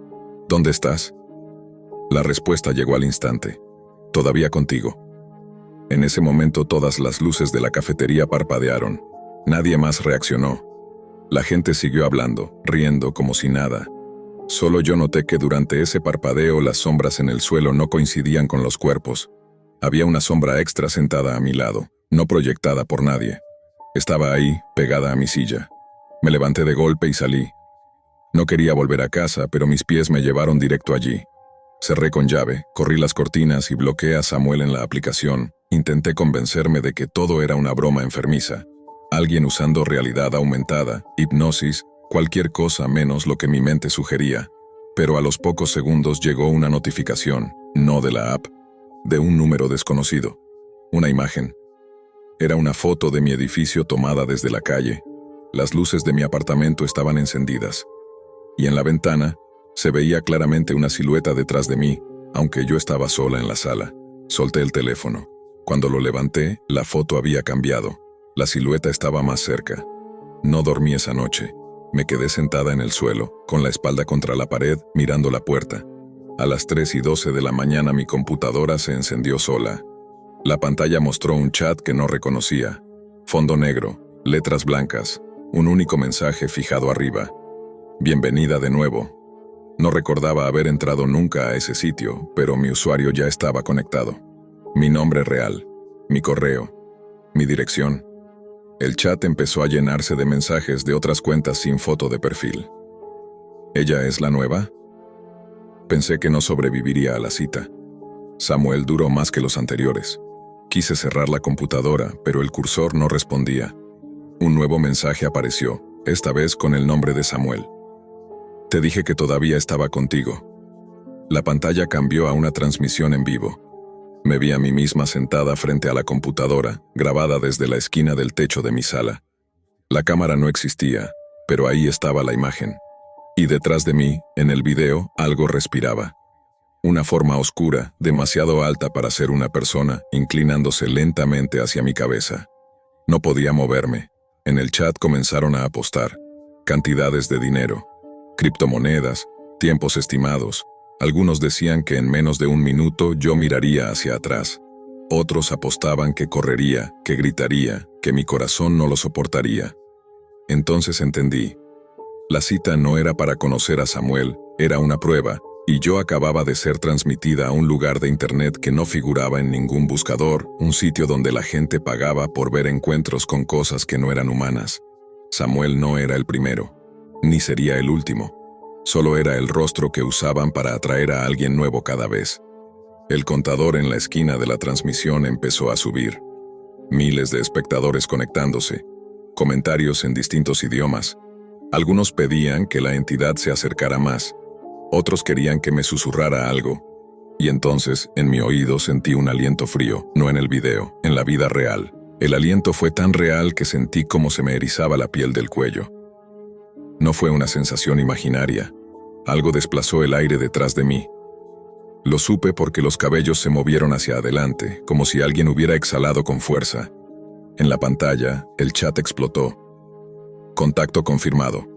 ¿Dónde estás? La respuesta llegó al instante. Todavía contigo. En ese momento todas las luces de la cafetería parpadearon. Nadie más reaccionó. La gente siguió hablando, riendo como si nada. Solo yo noté que durante ese parpadeo las sombras en el suelo no coincidían con los cuerpos. Había una sombra extra sentada a mi lado, no proyectada por nadie. Estaba ahí, pegada a mi silla. Me levanté de golpe y salí. No quería volver a casa, pero mis pies me llevaron directo allí. Cerré con llave, corrí las cortinas y bloqueé a Samuel en la aplicación. Intenté convencerme de que todo era una broma enfermiza. Alguien usando realidad aumentada, hipnosis, cualquier cosa menos lo que mi mente sugería. Pero a los pocos segundos llegó una notificación, no de la app, de un número desconocido. Una imagen. Era una foto de mi edificio tomada desde la calle. Las luces de mi apartamento estaban encendidas. Y en la ventana, se veía claramente una silueta detrás de mí, aunque yo estaba sola en la sala. Solté el teléfono. Cuando lo levanté, la foto había cambiado. La silueta estaba más cerca. No dormí esa noche. Me quedé sentada en el suelo, con la espalda contra la pared, mirando la puerta. A las 3:12 de la mañana mi computadora se encendió sola. La pantalla mostró un chat que no reconocía. Fondo negro, letras blancas, un único mensaje fijado arriba. Bienvenida de nuevo. No recordaba haber entrado nunca a ese sitio, pero mi usuario ya estaba conectado. Mi nombre real, mi correo, mi dirección. El chat empezó a llenarse de mensajes de otras cuentas sin foto de perfil. ¿Ella es la nueva? Pensé que no sobreviviría a la cita. Samuel duró más que los anteriores. Quise cerrar la computadora, pero el cursor no respondía. Un nuevo mensaje apareció, esta vez con el nombre de Samuel. Te dije que todavía estaba contigo. La pantalla cambió a una transmisión en vivo. Me vi a mí misma sentada frente a la computadora, grabada desde la esquina del techo de mi sala. La cámara no existía, pero ahí estaba la imagen. Y detrás de mí, en el video, algo respiraba. Una forma oscura, demasiado alta para ser una persona, inclinándose lentamente hacia mi cabeza. No podía moverme. En el chat comenzaron a apostar. Cantidades de dinero, criptomonedas, tiempos estimados. Algunos decían que en menos de un minuto yo miraría hacia atrás. Otros apostaban que correría, que gritaría, que mi corazón no lo soportaría. Entonces entendí. La cita no era para conocer a Samuel, era una prueba, y yo acababa de ser transmitida a un lugar de internet que no figuraba en ningún buscador, un sitio donde la gente pagaba por ver encuentros con cosas que no eran humanas. Samuel no era el primero, ni sería el último. Solo era el rostro que usaban para atraer a alguien nuevo cada vez. El contador en la esquina de la transmisión empezó a subir. Miles de espectadores conectándose, comentarios en distintos idiomas. Algunos pedían que la entidad se acercara más, otros querían que me susurrara algo. Y entonces, en mi oído sentí un aliento frío, no en el video, en la vida real. El aliento fue tan real que sentí como se me erizaba la piel del cuello. No fue una sensación imaginaria. Algo desplazó el aire detrás de mí. Lo supe porque los cabellos se movieron hacia adelante, como si alguien hubiera exhalado con fuerza. En la pantalla, el chat explotó. Contacto confirmado.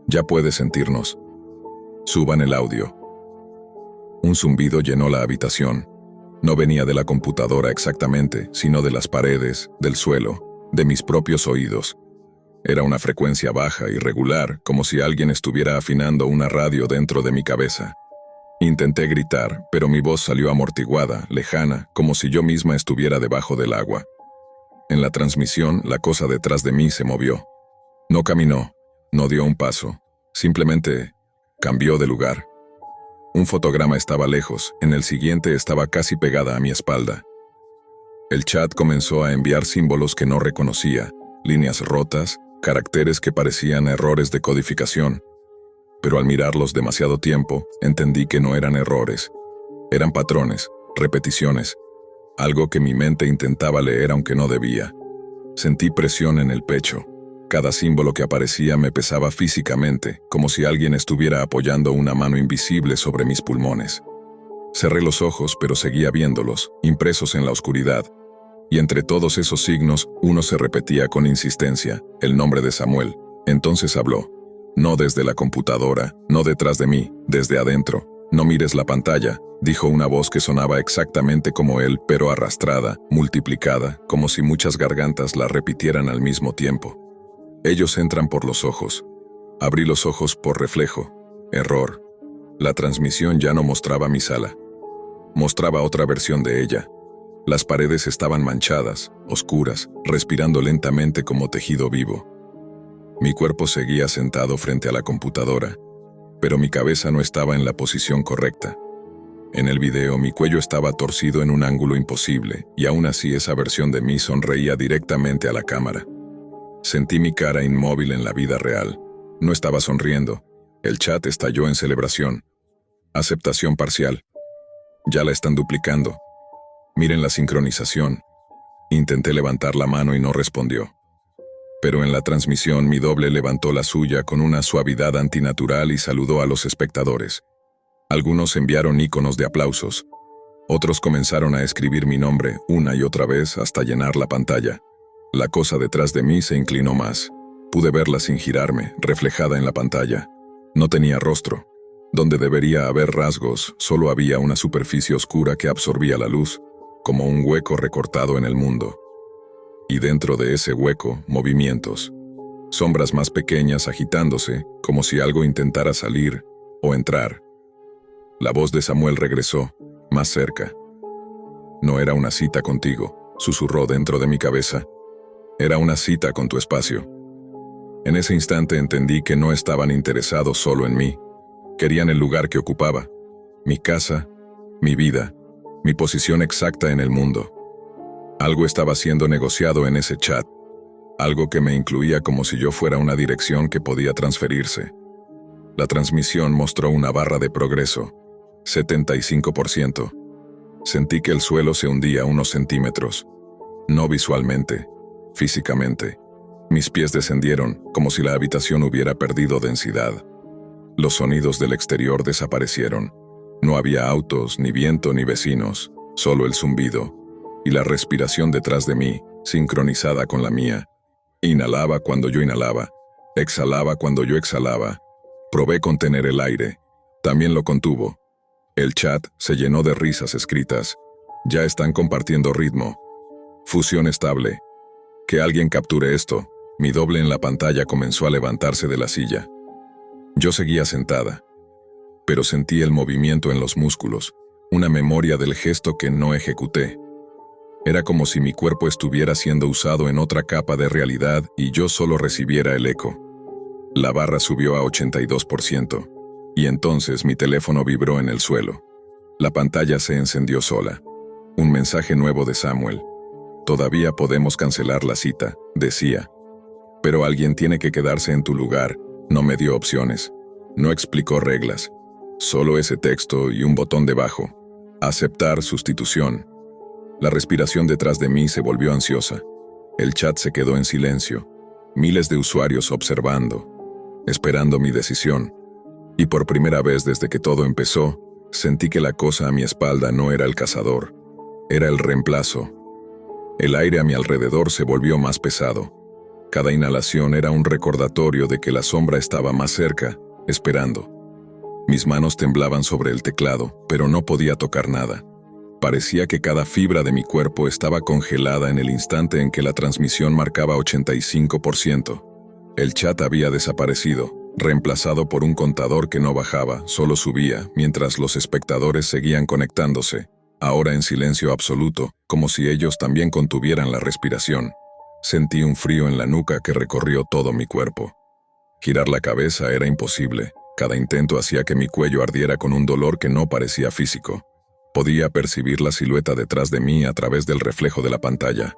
Ya puedes sentirnos. Suban el audio. Un zumbido llenó la habitación. No venía de la computadora exactamente, sino de las paredes, del suelo, de mis propios oídos. Era una frecuencia baja y regular, como si alguien estuviera afinando una radio dentro de mi cabeza. Intenté gritar, pero mi voz salió amortiguada, lejana, como si yo misma estuviera debajo del agua. En la transmisión, la cosa detrás de mí se movió. No caminó, no dio un paso, simplemente cambió de lugar. Un fotograma estaba lejos, en el siguiente estaba casi pegada a mi espalda. El chat comenzó a enviar símbolos que no reconocía, líneas rotas, caracteres que parecían errores de codificación. Pero al mirarlos demasiado tiempo, entendí que no eran errores. Eran patrones, repeticiones, algo que mi mente intentaba leer aunque no debía. Sentí presión en el pecho. Cada símbolo que aparecía me pesaba físicamente, como si alguien estuviera apoyando una mano invisible sobre mis pulmones. Cerré los ojos, pero seguía viéndolos, impresos en la oscuridad. Y entre todos esos signos, uno se repetía con insistencia, el nombre de Samuel. Entonces habló. No desde la computadora, no detrás de mí, desde adentro. No mires la pantalla, dijo una voz que sonaba exactamente como él, pero arrastrada, multiplicada, como si muchas gargantas la repitieran al mismo tiempo. Ellos entran por los ojos. Abrí los ojos por reflejo. Error. La transmisión ya no mostraba mi sala. Mostraba otra versión de ella. Las paredes estaban manchadas, oscuras, respirando lentamente como tejido vivo. Mi cuerpo seguía sentado frente a la computadora, pero mi cabeza no estaba en la posición correcta. En el video mi cuello estaba torcido en un ángulo imposible, y aún así esa versión de mí sonreía directamente a la cámara. Sentí mi cara inmóvil en la vida real. No estaba sonriendo. El chat estalló en celebración. Aceptación parcial. Ya la están duplicando. Miren la sincronización. Intenté levantar la mano y no respondió. Pero en la transmisión mi doble levantó la suya con una suavidad antinatural y saludó a los espectadores. Algunos enviaron íconos de aplausos. Otros comenzaron a escribir mi nombre una y otra vez hasta llenar la pantalla. La cosa detrás de mí se inclinó más. Pude verla sin girarme, reflejada en la pantalla. No tenía rostro. Donde debería haber rasgos, solo había una superficie oscura que absorbía la luz, como un hueco recortado en el mundo. Y dentro de ese hueco, movimientos. Sombras más pequeñas agitándose, como si algo intentara salir o entrar. La voz de Samuel regresó, más cerca. No era una cita contigo, susurró dentro de mi cabeza. Era una cita con tu espacio. En ese instante entendí que no estaban interesados solo en mí. Querían el lugar que ocupaba, mi casa, mi vida, mi posición exacta en el mundo. Algo estaba siendo negociado en ese chat, algo que me incluía como si yo fuera una dirección que podía transferirse. La transmisión mostró una barra de progreso, 75%. Sentí que el suelo se hundía unos centímetros, no visualmente, físicamente. Mis pies descendieron como si la habitación hubiera perdido densidad. Los sonidos del exterior desaparecieron. No había autos, ni viento, ni vecinos, solo el zumbido. Y la respiración detrás de mí, sincronizada con la mía. Inhalaba cuando yo inhalaba, exhalaba cuando yo exhalaba. Probé contener el aire. También lo contuvo. El chat se llenó de risas escritas. Ya están compartiendo ritmo. Fusión estable. Que alguien capture esto. Mi doble en la pantalla comenzó a levantarse de la silla. Yo seguía sentada, pero sentí el movimiento en los músculos, una memoria del gesto que no ejecuté. Era como si mi cuerpo estuviera siendo usado en otra capa de realidad y yo solo recibiera el eco. La barra subió a 82%, y entonces mi teléfono vibró en el suelo. La pantalla se encendió sola. Un mensaje nuevo de Samuel. Todavía podemos cancelar la cita, decía. Pero alguien tiene que quedarse en tu lugar. No me dio opciones. No explicó reglas. Solo ese texto y un botón debajo. Aceptar sustitución. La respiración detrás de mí se volvió ansiosa. El chat se quedó en silencio. Miles de usuarios observando, esperando mi decisión. Y por primera vez desde que todo empezó, sentí que la cosa a mi espalda no era el cazador. Era el reemplazo. El aire a mi alrededor se volvió más pesado. Cada inhalación era un recordatorio de que la sombra estaba más cerca, esperando. Mis manos temblaban sobre el teclado, pero no podía tocar nada. Parecía que cada fibra de mi cuerpo estaba congelada en el instante en que la transmisión marcaba 85%. El chat había desaparecido, reemplazado por un contador que no bajaba, solo subía, mientras los espectadores seguían conectándose, ahora en silencio absoluto, como si ellos también contuvieran la respiración. Sentí un frío en la nuca que recorrió todo mi cuerpo. Girar la cabeza era imposible. Cada intento hacía que mi cuello ardiera con un dolor que no parecía físico. Podía percibir la silueta detrás de mí a través del reflejo de la pantalla.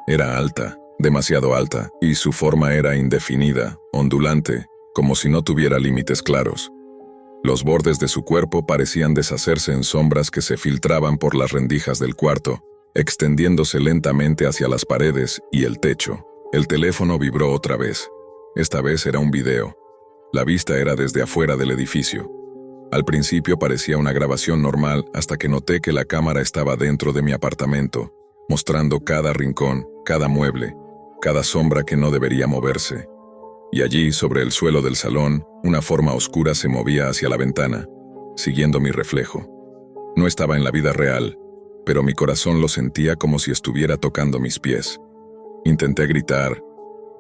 Era alta, demasiado alta, y su forma era indefinida, ondulante, como si no tuviera límites claros. Los bordes de su cuerpo parecían deshacerse en sombras que se filtraban por las rendijas del cuarto, extendiéndose lentamente hacia las paredes y el techo. El teléfono vibró otra vez. Esta vez era un video. La vista era desde afuera del edificio. Al principio parecía una grabación normal hasta que noté que la cámara estaba dentro de mi apartamento, mostrando cada rincón, cada mueble, cada sombra que no debería moverse. y allí, sobre el suelo del salón, una forma oscura se movía hacia la ventana, siguiendo mi reflejo. No estaba en la vida real, pero mi corazón lo sentía como si estuviera tocando mis pies. Intenté gritar,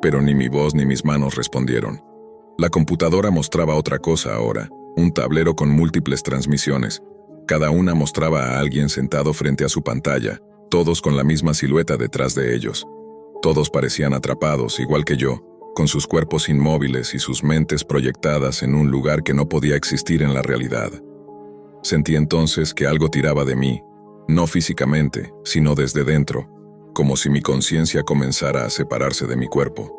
pero ni mi voz ni mis manos respondieron. La computadora mostraba otra cosa ahora, un tablero con múltiples transmisiones. Cada una mostraba a alguien sentado frente a su pantalla, todos con la misma silueta detrás de ellos. Todos parecían atrapados, igual que yo, con sus cuerpos inmóviles y sus mentes proyectadas en un lugar que no podía existir en la realidad. Sentí entonces que algo tiraba de mí, no físicamente, sino desde dentro, como si mi conciencia comenzara a separarse de mi cuerpo.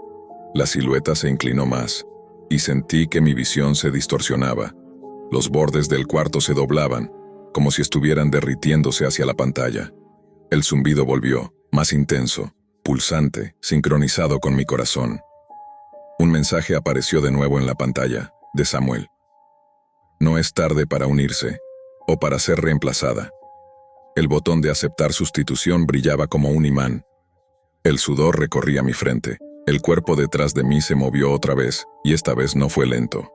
La silueta se inclinó más, y sentí que mi visión se distorsionaba. Los bordes del cuarto se doblaban, como si estuvieran derritiéndose hacia la pantalla. El zumbido volvió, más intenso, pulsante, sincronizado con mi corazón. Un mensaje apareció de nuevo en la pantalla, de Samuel. No es tarde para unirse, o para ser reemplazada. El botón de aceptar sustitución brillaba como un imán. El sudor recorría mi frente. El cuerpo detrás de mí se movió otra vez, y esta vez no fue lento.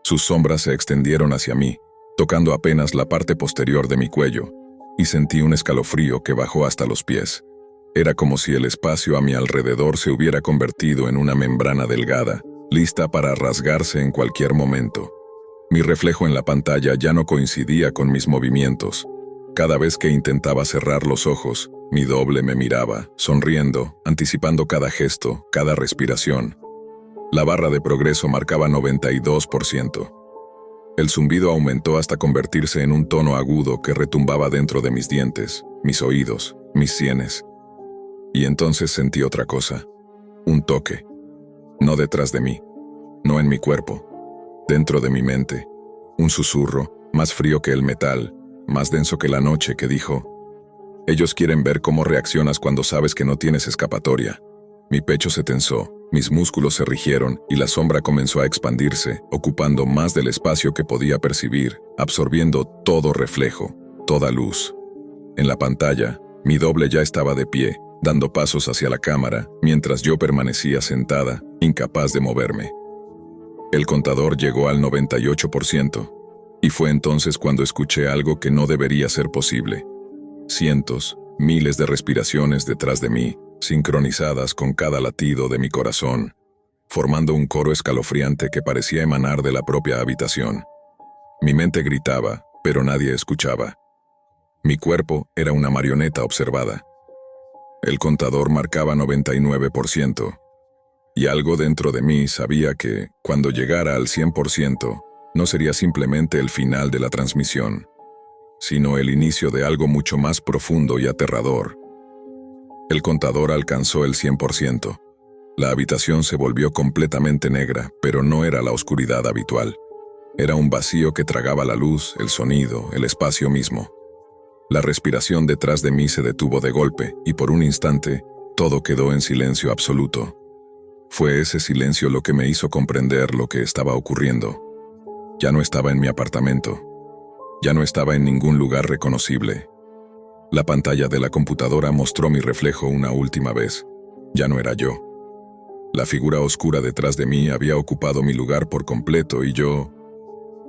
Sus sombras se extendieron hacia mí, tocando apenas la parte posterior de mi cuello, y sentí un escalofrío que bajó hasta los pies. Era como si el espacio a mi alrededor se hubiera convertido en una membrana delgada, lista para rasgarse en cualquier momento. Mi reflejo en la pantalla ya no coincidía con mis movimientos. Cada vez que intentaba cerrar los ojos, mi doble me miraba, sonriendo, anticipando cada gesto, cada respiración. La barra de progreso marcaba 92%. El zumbido aumentó hasta convertirse en un tono agudo que retumbaba dentro de mis dientes, mis oídos, mis sienes. Y entonces sentí otra cosa. Un toque. No detrás de mí, no en mi cuerpo, dentro de mi mente. Un susurro, más frío que el metal, más denso que la noche, que dijo: ellos quieren ver cómo reaccionas cuando sabes que no tienes escapatoria. Mi pecho se tensó, mis músculos se rigieron y la sombra comenzó a expandirse, ocupando más del espacio que podía percibir, absorbiendo todo reflejo, toda luz. En la pantalla, mi doble ya estaba de pie, dando pasos hacia la cámara, mientras yo permanecía sentada, incapaz de moverme. El contador llegó al 98%, y fue entonces cuando escuché algo que no debería ser posible. Cientos, miles de respiraciones detrás de mí, sincronizadas con cada latido de mi corazón, formando un coro escalofriante que parecía emanar de la propia habitación. Mi mente gritaba, pero nadie escuchaba. Mi cuerpo era una marioneta observada. El contador marcaba 99%, y algo dentro de mí sabía que, cuando llegara al 100%, no sería simplemente el final de la transmisión, sino el inicio de algo mucho más profundo y aterrador. El contador alcanzó el 100%. La habitación se volvió completamente negra, pero no era la oscuridad habitual. Era un vacío que tragaba la luz, el sonido, el espacio mismo. La respiración detrás de mí se detuvo de golpe, y por un instante, todo quedó en silencio absoluto. Fue ese silencio lo que me hizo comprender lo que estaba ocurriendo. Ya no estaba en mi apartamento. Ya no estaba en ningún lugar reconocible. La pantalla de la computadora mostró mi reflejo una última vez. Ya no era yo. La figura oscura detrás de mí había ocupado mi lugar por completo y yo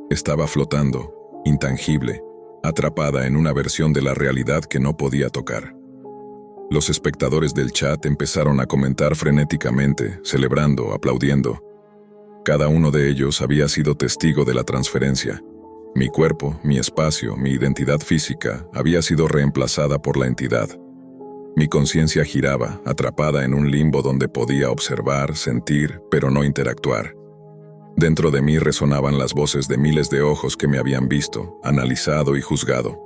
estaba flotando, intangible, atrapada en una versión de la realidad que no podía tocar. Los espectadores del chat empezaron a comentar frenéticamente, celebrando, aplaudiendo. Cada uno de ellos había sido testigo de la transferencia. Mi cuerpo, mi espacio, mi identidad física había sido reemplazada por la entidad. Mi conciencia giraba, atrapada en un limbo donde podía observar, sentir, pero no interactuar. Dentro de mí resonaban las voces de miles de ojos que me habían visto, analizado y juzgado.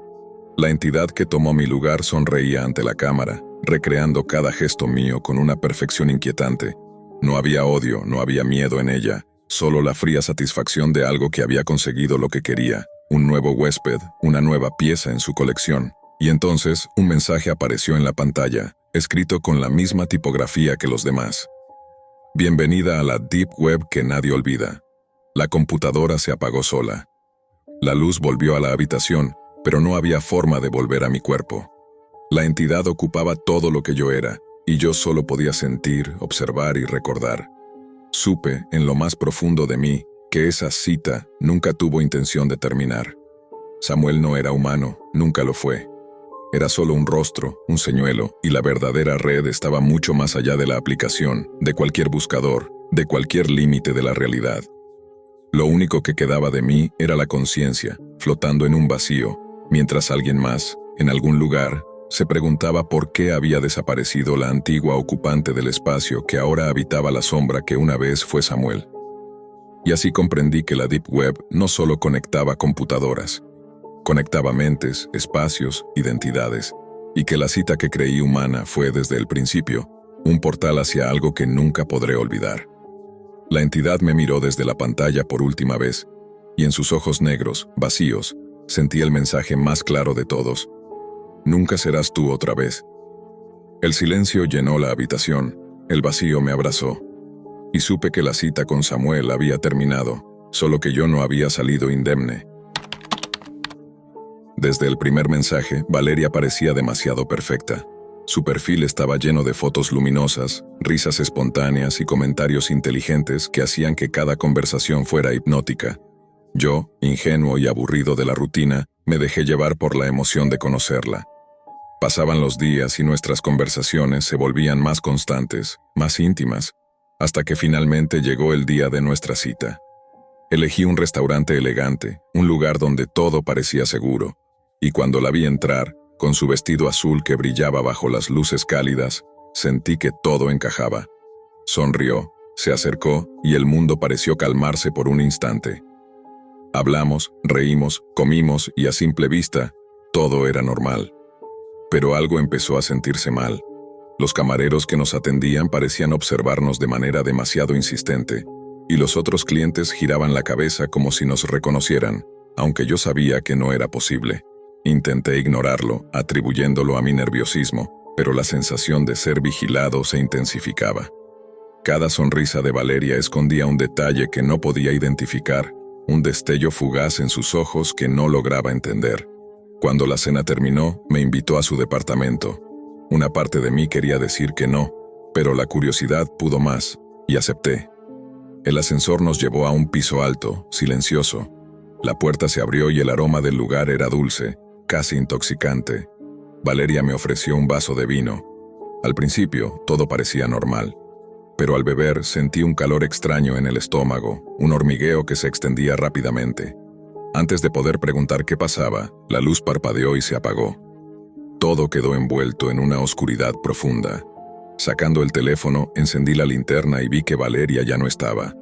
La entidad que tomó mi lugar sonreía ante la cámara, recreando cada gesto mío con una perfección inquietante. No había odio, no había miedo en ella, solo la fría satisfacción de algo que había conseguido lo que quería, un nuevo huésped, una nueva pieza en su colección. Y entonces, un mensaje apareció en la pantalla, escrito con la misma tipografía que los demás. Bienvenida a la Deep Web que nadie olvida. La computadora se apagó sola. La luz volvió a la habitación, pero no había forma de volver a mi cuerpo. La entidad ocupaba todo lo que yo era, y yo solo podía sentir, observar y recordar. Supe, en lo más profundo de mí, que esa cita nunca tuvo intención de terminar. Samuel no era humano, nunca lo fue. Era solo un rostro, un señuelo, y la verdadera red estaba mucho más allá de la aplicación, de cualquier buscador, de cualquier límite de la realidad. Lo único que quedaba de mí era la conciencia, flotando en un vacío, mientras alguien más, en algún lugar, se preguntaba por qué había desaparecido la antigua ocupante del espacio que ahora habitaba la sombra que una vez fue Samuel. Y así comprendí que la Deep Web no solo conectaba computadoras, conectaba mentes, espacios, identidades, y que la cita que creí humana fue desde el principio un portal hacia algo que nunca podré olvidar. La entidad me miró desde la pantalla por última vez, y en sus ojos negros, vacíos, sentí el mensaje más claro de todos. Nunca serás tú otra vez. El silencio llenó la habitación, el vacío me abrazó, y supe que la cita con Samuel había terminado, solo que yo no había salido indemne. Desde el primer mensaje, Valeria parecía demasiado perfecta. Su perfil estaba lleno de fotos luminosas, risas espontáneas y comentarios inteligentes que hacían que cada conversación fuera hipnótica. Yo, ingenuo y aburrido de la rutina, me dejé llevar por la emoción de conocerla. Pasaban los días y nuestras conversaciones se volvían más constantes, más íntimas, hasta que finalmente llegó el día de nuestra cita. Elegí un restaurante elegante, un lugar donde todo parecía seguro, y cuando la vi entrar, con su vestido azul que brillaba bajo las luces cálidas, sentí que todo encajaba. Sonrió, se acercó y el mundo pareció calmarse por un instante. Hablamos, reímos, comimos y a simple vista, todo era normal. Pero algo empezó a sentirse mal. Los camareros que nos atendían parecían observarnos de manera demasiado insistente, y los otros clientes giraban la cabeza como si nos reconocieran, aunque yo sabía que no era posible. Intenté ignorarlo, atribuyéndolo a mi nerviosismo, pero la sensación de ser vigilado se intensificaba. Cada sonrisa de Valeria escondía un detalle que no podía identificar, un destello fugaz en sus ojos que no lograba entender. Cuando la cena terminó, me invitó a su departamento. Una parte de mí quería decir que no, pero la curiosidad pudo más, y acepté. El ascensor nos llevó a un piso alto, silencioso. La puerta se abrió y el aroma del lugar era dulce, casi intoxicante. Valeria me ofreció un vaso de vino. Al principio, todo parecía normal, pero al beber sentí un calor extraño en el estómago, un hormigueo que se extendía rápidamente. Antes de poder preguntar qué pasaba, la luz parpadeó y se apagó. Todo quedó envuelto en una oscuridad profunda. Sacando el teléfono, encendí la linterna y vi que Valeria ya no estaba.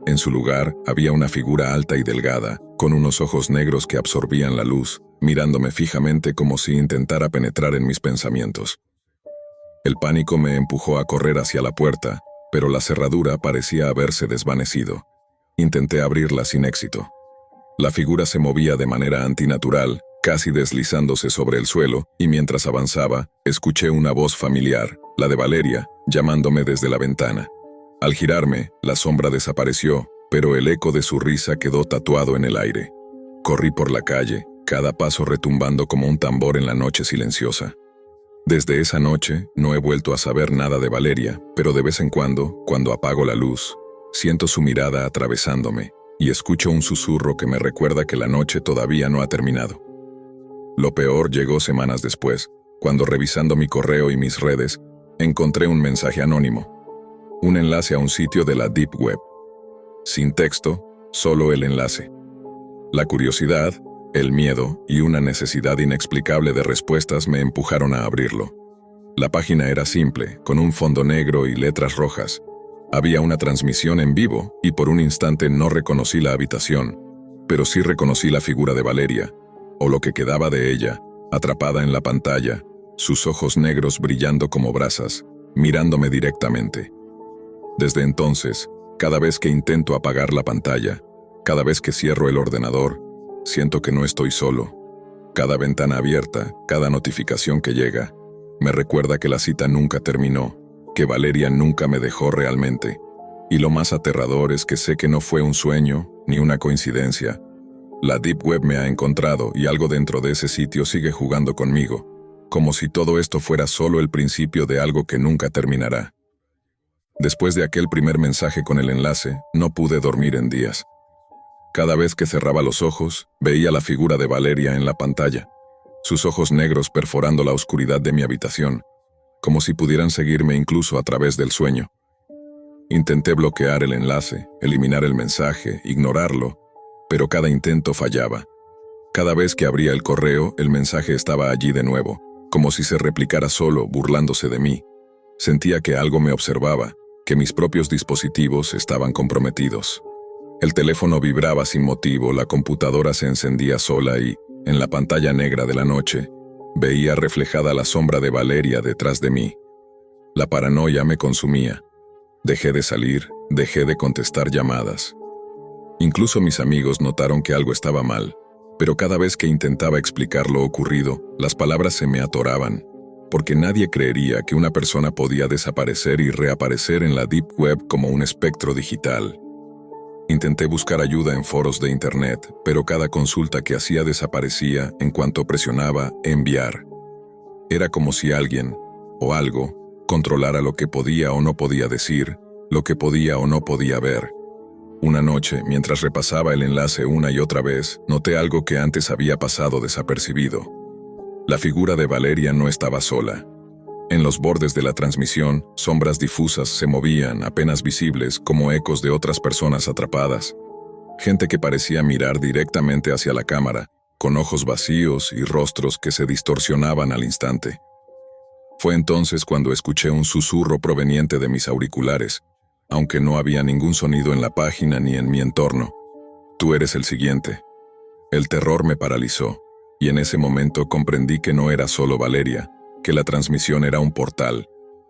En su lugar, había una figura alta y delgada, con unos ojos negros que absorbían la luz, mirándome fijamente como si intentara penetrar en mis pensamientos. El pánico me empujó a correr hacia la puerta, pero la cerradura parecía haberse desvanecido. Intenté abrirla sin éxito. La figura se movía de manera antinatural, casi deslizándose sobre el suelo, y mientras avanzaba, escuché una voz familiar, la de Valeria, llamándome desde la ventana. Al girarme, la sombra desapareció, pero el eco de su risa quedó tatuado en el aire. Corrí por la calle, cada paso retumbando como un tambor en la noche silenciosa. Desde esa noche, no he vuelto a saber nada de Valeria, pero de vez en cuando apago la luz, siento su mirada atravesándome, y escucho un susurro que me recuerda que la noche todavía no ha terminado. Lo peor llegó semanas después, cuando revisando mi correo y mis redes, encontré un mensaje anónimo. Un enlace a un sitio de la Deep Web. Sin texto, solo el enlace. La curiosidad, el miedo y una necesidad inexplicable de respuestas me empujaron a abrirlo. La página era simple, con un fondo negro y letras rojas. Había una transmisión en vivo y por un instante no reconocí la habitación, pero sí reconocí la figura de Valeria, o lo que quedaba de ella, atrapada en la pantalla, sus ojos negros brillando como brasas, mirándome directamente. Desde entonces, cada vez que intento apagar la pantalla, cada vez que cierro el ordenador, siento que no estoy solo. Cada ventana abierta, cada notificación que llega, me recuerda que la cita nunca terminó, que Valeria nunca me dejó realmente. Y lo más aterrador es que sé que no fue un sueño, ni una coincidencia. La Deep Web me ha encontrado y algo dentro de ese sitio sigue jugando conmigo, como si todo esto fuera solo el principio de algo que nunca terminará. Después de aquel primer mensaje con el enlace, no pude dormir en días. Cada vez que cerraba los ojos, veía la figura de Valeria en la pantalla, sus ojos negros perforando la oscuridad de mi habitación, como si pudieran seguirme incluso a través del sueño. Intenté bloquear el enlace, eliminar el mensaje, ignorarlo, pero cada intento fallaba. Cada vez que abría el correo, el mensaje estaba allí de nuevo, como si se replicara solo, burlándose de mí. Sentía que algo me observaba, que mis propios dispositivos estaban comprometidos. El teléfono vibraba sin motivo, la computadora se encendía sola y, en la pantalla negra de la noche, veía reflejada la sombra de Valeria detrás de mí. La paranoia me consumía. Dejé de salir, dejé de contestar llamadas. Incluso mis amigos notaron que algo estaba mal, pero cada vez que intentaba explicar lo ocurrido, las palabras se me atoraban, porque nadie creería que una persona podía desaparecer y reaparecer en la Deep Web como un espectro digital. Intenté buscar ayuda en foros de internet, pero cada consulta que hacía desaparecía en cuanto presionaba enviar. Era como si alguien, o algo, controlara lo que podía o no podía decir, lo que podía o no podía ver. Una noche, mientras repasaba el enlace una y otra vez, noté algo que antes había pasado desapercibido. La figura de Valeria no estaba sola. En los bordes de la transmisión, sombras difusas se movían, apenas visibles, como ecos de otras personas atrapadas. Gente que parecía mirar directamente hacia la cámara, con ojos vacíos y rostros que se distorsionaban al instante. Fue entonces cuando escuché un susurro proveniente de mis auriculares, aunque no había ningún sonido en la página ni en mi entorno. Tú eres el siguiente. El terror me paralizó, y en ese momento comprendí que no era solo Valeria, que la transmisión era un portal,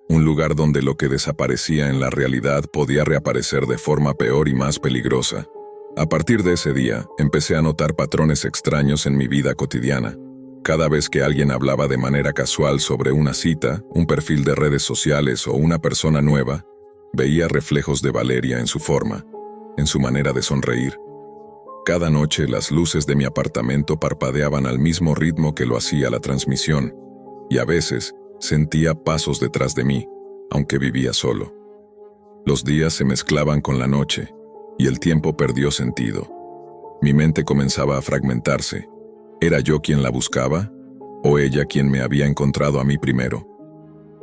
un lugar donde lo que desaparecía en la realidad podía reaparecer de forma peor y más peligrosa. A partir de ese día, empecé a notar patrones extraños en mi vida cotidiana. Cada vez que alguien hablaba de manera casual sobre una cita, un perfil de redes sociales o una persona nueva, veía reflejos de Valeria en su forma, en su manera de sonreír. Cada noche las luces de mi apartamento parpadeaban al mismo ritmo que lo hacía la transmisión, y a veces sentía pasos detrás de mí, aunque vivía solo. Los días se mezclaban con la noche, y el tiempo perdió sentido. Mi mente comenzaba a fragmentarse. ¿Era yo quien la buscaba? ¿O ella quien me había encontrado a mí primero?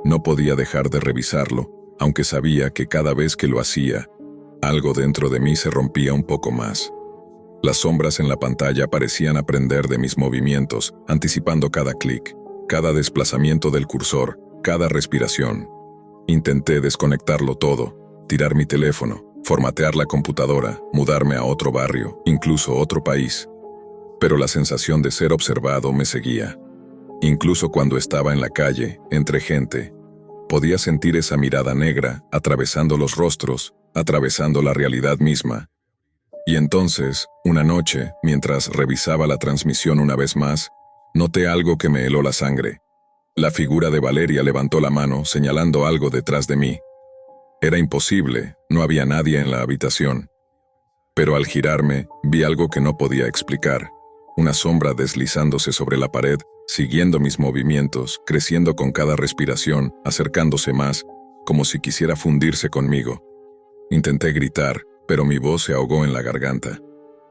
No podía dejar de revisarlo, aunque sabía que cada vez que lo hacía, algo dentro de mí se rompía un poco más. Las sombras en la pantalla parecían aprender de mis movimientos, anticipando cada clic, cada desplazamiento del cursor, cada respiración. Intenté desconectarlo todo, tirar mi teléfono, formatear la computadora, mudarme a otro barrio, incluso otro país. Pero la sensación de ser observado me seguía. Incluso cuando estaba en la calle, entre gente, podía sentir esa mirada negra atravesando los rostros, atravesando la realidad misma. Y entonces, una noche, mientras revisaba la transmisión una vez más, noté algo que me heló la sangre. La figura de Valeria levantó la mano, señalando algo detrás de mí. Era imposible, no había nadie en la habitación. Pero al girarme, vi algo que no podía explicar. Una sombra deslizándose sobre la pared, siguiendo mis movimientos, creciendo con cada respiración, acercándose más, como si quisiera fundirse conmigo. Intenté gritar, pero mi voz se ahogó en la garganta.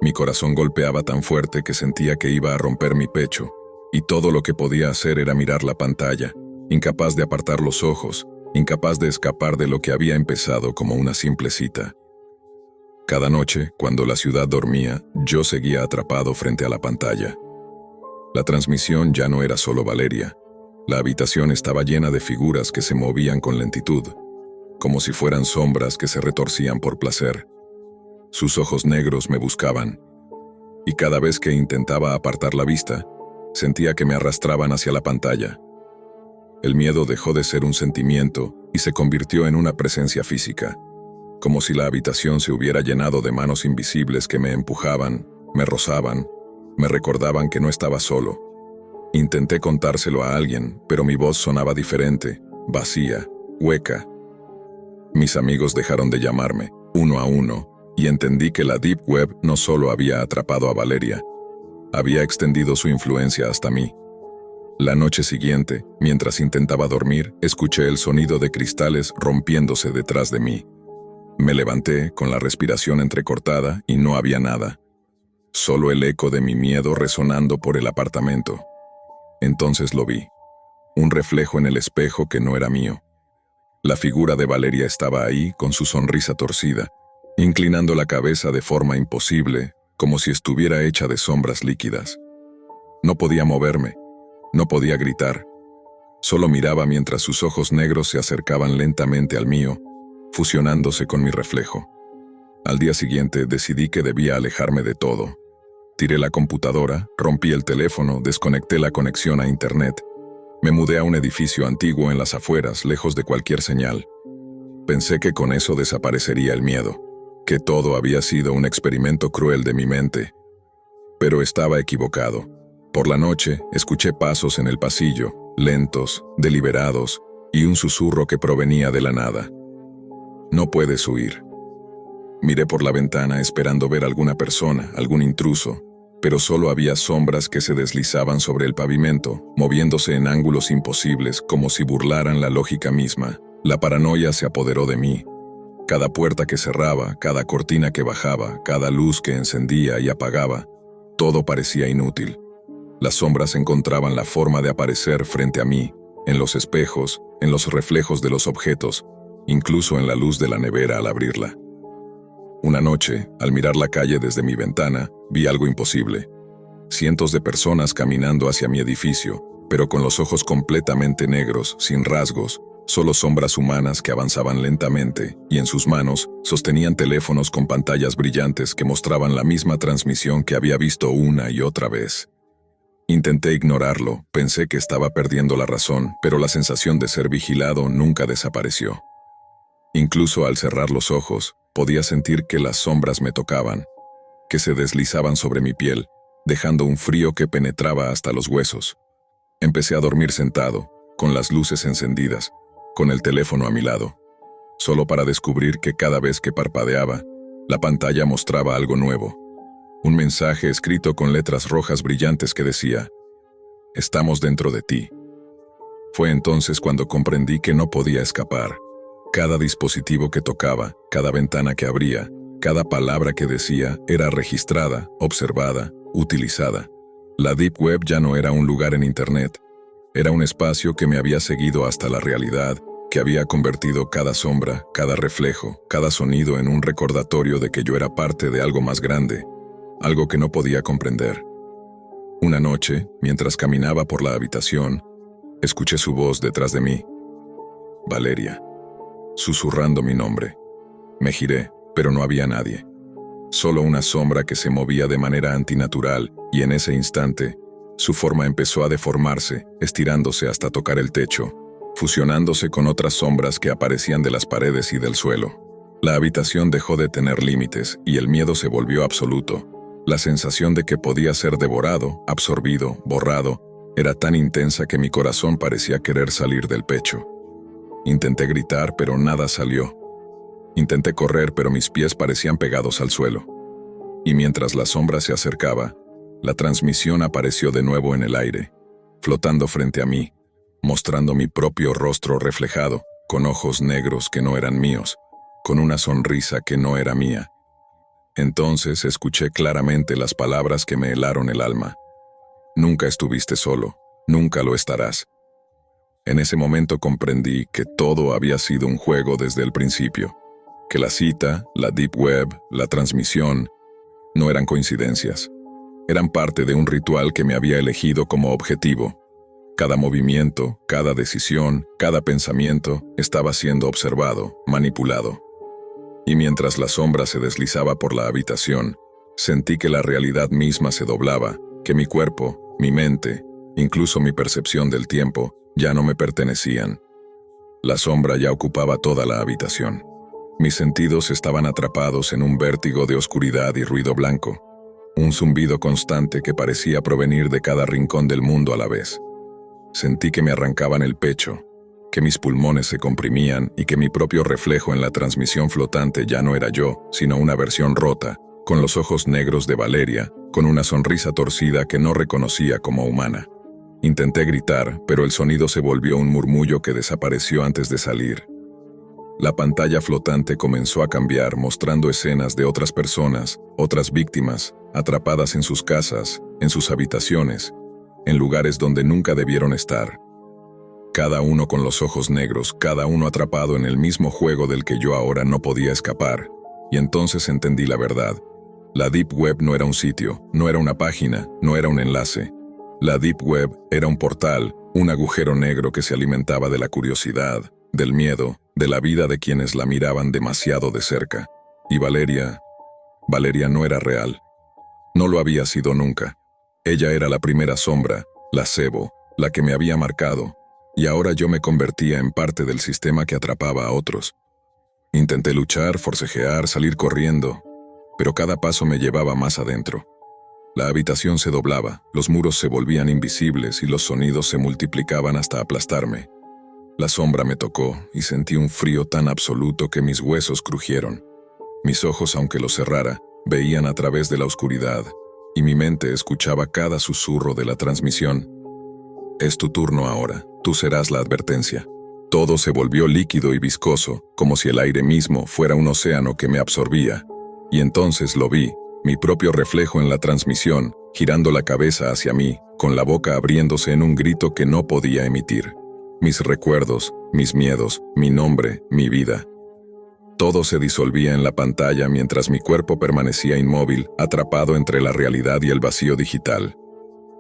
Mi corazón golpeaba tan fuerte que sentía que iba a romper mi pecho, y todo lo que podía hacer era mirar la pantalla, incapaz de apartar los ojos, incapaz de escapar de lo que había empezado como una simple cita. Cada noche, cuando la ciudad dormía, yo seguía atrapado frente a la pantalla. La transmisión ya no era solo Valeria. La habitación estaba llena de figuras que se movían con lentitud, como si fueran sombras que se retorcían por placer. Sus ojos negros me buscaban, y cada vez que intentaba apartar la vista, sentía que me arrastraban hacia la pantalla. El miedo dejó de ser un sentimiento y se convirtió en una presencia física, como si la habitación se hubiera llenado de manos invisibles que me empujaban, me rozaban, me recordaban que no estaba solo. Intenté contárselo a alguien, pero mi voz sonaba diferente, vacía, hueca. Mis amigos dejaron de llamarme, uno a uno, y entendí que la Deep Web no solo había atrapado a Valeria, había extendido su influencia hasta mí. La noche siguiente, mientras intentaba dormir, escuché el sonido de cristales rompiéndose detrás de mí. Me levanté con la respiración entrecortada y no había nada. Solo el eco de mi miedo resonando por el apartamento. Entonces lo vi. Un reflejo en el espejo que no era mío. La figura de Valeria estaba ahí con su sonrisa torcida, inclinando la cabeza de forma imposible, como si estuviera hecha de sombras líquidas. No podía moverme, no podía gritar. Solo miraba mientras sus ojos negros se acercaban lentamente al mío, fusionándose con mi reflejo. Al día siguiente decidí que debía alejarme de todo. Tiré la computadora, rompí el teléfono, desconecté la conexión a internet. Me mudé a un edificio antiguo en las afueras, lejos de cualquier señal. Pensé que con eso desaparecería el miedo, que todo había sido un experimento cruel de mi mente. Pero estaba equivocado. Por la noche, escuché pasos en el pasillo, lentos, deliberados, y un susurro que provenía de la nada. No puedes huir. Miré por la ventana esperando ver alguna persona, algún intruso, pero solo había sombras que se deslizaban sobre el pavimento, moviéndose en ángulos imposibles como si burlaran la lógica misma. La paranoia se apoderó de mí. Cada puerta que cerraba, cada cortina que bajaba, cada luz que encendía y apagaba, todo parecía inútil. Las sombras encontraban la forma de aparecer frente a mí, en los espejos, en los reflejos de los objetos, incluso en la luz de la nevera al abrirla. Una noche, al mirar la calle desde mi ventana, vi algo imposible. Cientos de personas caminando hacia mi edificio, pero con los ojos completamente negros, sin rasgos, solo sombras humanas que avanzaban lentamente, y en sus manos sostenían teléfonos con pantallas brillantes que mostraban la misma transmisión que había visto una y otra vez. Intenté ignorarlo, pensé que estaba perdiendo la razón, pero la sensación de ser vigilado nunca desapareció. Incluso al cerrar los ojos, podía sentir que las sombras me tocaban, que se deslizaban sobre mi piel, dejando un frío que penetraba hasta los huesos. Empecé a dormir sentado, con las luces encendidas, con el teléfono a mi lado, solo para descubrir que cada vez que parpadeaba, la pantalla mostraba algo nuevo. Un mensaje escrito con letras rojas brillantes que decía: «Estamos dentro de ti». Fue entonces cuando comprendí que no podía escapar. Cada dispositivo que tocaba, cada ventana que abría, cada palabra que decía era registrada, observada, utilizada. La Deep Web ya no era un lugar en Internet. Era un espacio que me había seguido hasta la realidad, que había convertido cada sombra, cada reflejo, cada sonido en un recordatorio de que yo era parte de algo más grande, algo que no podía comprender. Una noche, mientras caminaba por la habitación, escuché su voz detrás de mí. Valeria. Susurrando mi nombre. Me giré, pero no había nadie. Solo una sombra que se movía de manera antinatural, y en ese instante, su forma empezó a deformarse, estirándose hasta tocar el techo, fusionándose con otras sombras que aparecían de las paredes y del suelo. La habitación dejó de tener límites, y el miedo se volvió absoluto. La sensación de que podía ser devorado, absorbido, borrado, era tan intensa que mi corazón parecía querer salir del pecho. Intenté gritar, pero nada salió. Intenté correr, pero mis pies parecían pegados al suelo. Y mientras la sombra se acercaba, la transmisión apareció de nuevo en el aire, flotando frente a mí, mostrando mi propio rostro reflejado, con ojos negros que no eran míos, con una sonrisa que no era mía. Entonces escuché claramente las palabras que me helaron el alma. Nunca estuviste solo, nunca lo estarás. En ese momento comprendí que todo había sido un juego desde el principio, que la cita, la Deep Web, la transmisión, no eran coincidencias. Eran parte de un ritual que me había elegido como objetivo. Cada movimiento, cada decisión, cada pensamiento estaba siendo observado, manipulado. Y mientras la sombra se deslizaba por la habitación, sentí que la realidad misma se doblaba, que mi cuerpo, mi mente, incluso mi percepción del tiempo, ya no me pertenecían. La sombra ya ocupaba toda la habitación. Mis sentidos estaban atrapados en un vértigo de oscuridad y ruido blanco, un zumbido constante que parecía provenir de cada rincón del mundo a la vez. Sentí que me arrancaban el pecho, que mis pulmones se comprimían y que mi propio reflejo en la transmisión flotante ya no era yo, sino una versión rota, con los ojos negros de Valeria, con una sonrisa torcida que no reconocía como humana. Intenté gritar, pero el sonido se volvió un murmullo que desapareció antes de salir. La pantalla flotante comenzó a cambiar, mostrando escenas de otras personas, otras víctimas, atrapadas en sus casas, en sus habitaciones, en lugares donde nunca debieron estar. Cada uno con los ojos negros, cada uno atrapado en el mismo juego del que yo ahora no podía escapar. Y entonces entendí la verdad. La Deep Web no era un sitio, no era una página, no era un enlace. La Deep Web era un portal, un agujero negro que se alimentaba de la curiosidad, del miedo, de la vida de quienes la miraban demasiado de cerca. Y Valeria no era real. No lo había sido nunca. Ella era la primera sombra, la cebo, la que me había marcado, y ahora yo me convertía en parte del sistema que atrapaba a otros. Intenté luchar, forcejear, salir corriendo, pero cada paso me llevaba más adentro. La habitación se doblaba, los muros se volvían invisibles y los sonidos se multiplicaban hasta aplastarme. La sombra me tocó y sentí un frío tan absoluto que mis huesos crujieron. Mis ojos, aunque los cerrara, veían a través de la oscuridad, y mi mente escuchaba cada susurro de la transmisión. Es tu turno ahora, tú serás la advertencia. Todo se volvió líquido y viscoso, como si el aire mismo fuera un océano que me absorbía. Y entonces lo vi, mi propio reflejo en la transmisión, girando la cabeza hacia mí, con la boca abriéndose en un grito que no podía emitir. Mis recuerdos, mis miedos, mi nombre, mi vida. Todo se disolvía en la pantalla mientras mi cuerpo permanecía inmóvil, atrapado entre la realidad y el vacío digital.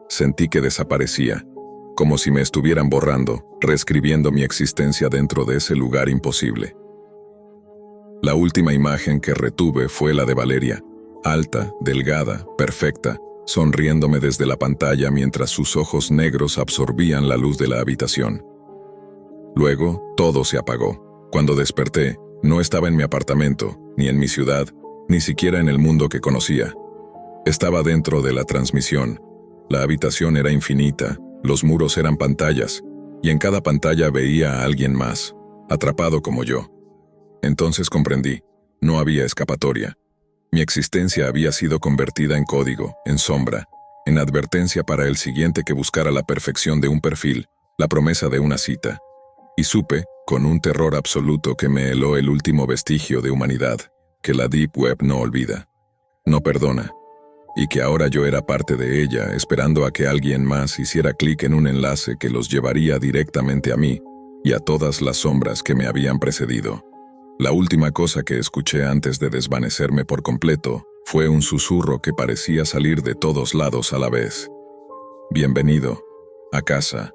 Sentí que desaparecía, como si me estuvieran borrando, reescribiendo mi existencia dentro de ese lugar imposible. La última imagen que retuve fue la de Valeria, alta, delgada, perfecta, sonriéndome desde la pantalla mientras sus ojos negros absorbían la luz de la habitación. Luego, todo se apagó. Cuando desperté, no estaba en mi apartamento, ni en mi ciudad, ni siquiera en el mundo que conocía. Estaba dentro de la transmisión. La habitación era infinita, los muros eran pantallas, y en cada pantalla veía a alguien más, atrapado como yo. Entonces comprendí, no había escapatoria. Mi existencia había sido convertida en código, en sombra, en advertencia para el siguiente que buscara la perfección de un perfil, la promesa de una cita. Y supe, con un terror absoluto que me heló el último vestigio de humanidad, que la Deep Web no olvida, no perdona, y que ahora yo era parte de ella, esperando a que alguien más hiciera clic en un enlace que los llevaría directamente a mí y a todas las sombras que me habían precedido. La última cosa que escuché antes de desvanecerme por completo fue un susurro que parecía salir de todos lados a la vez. Bienvenido a casa.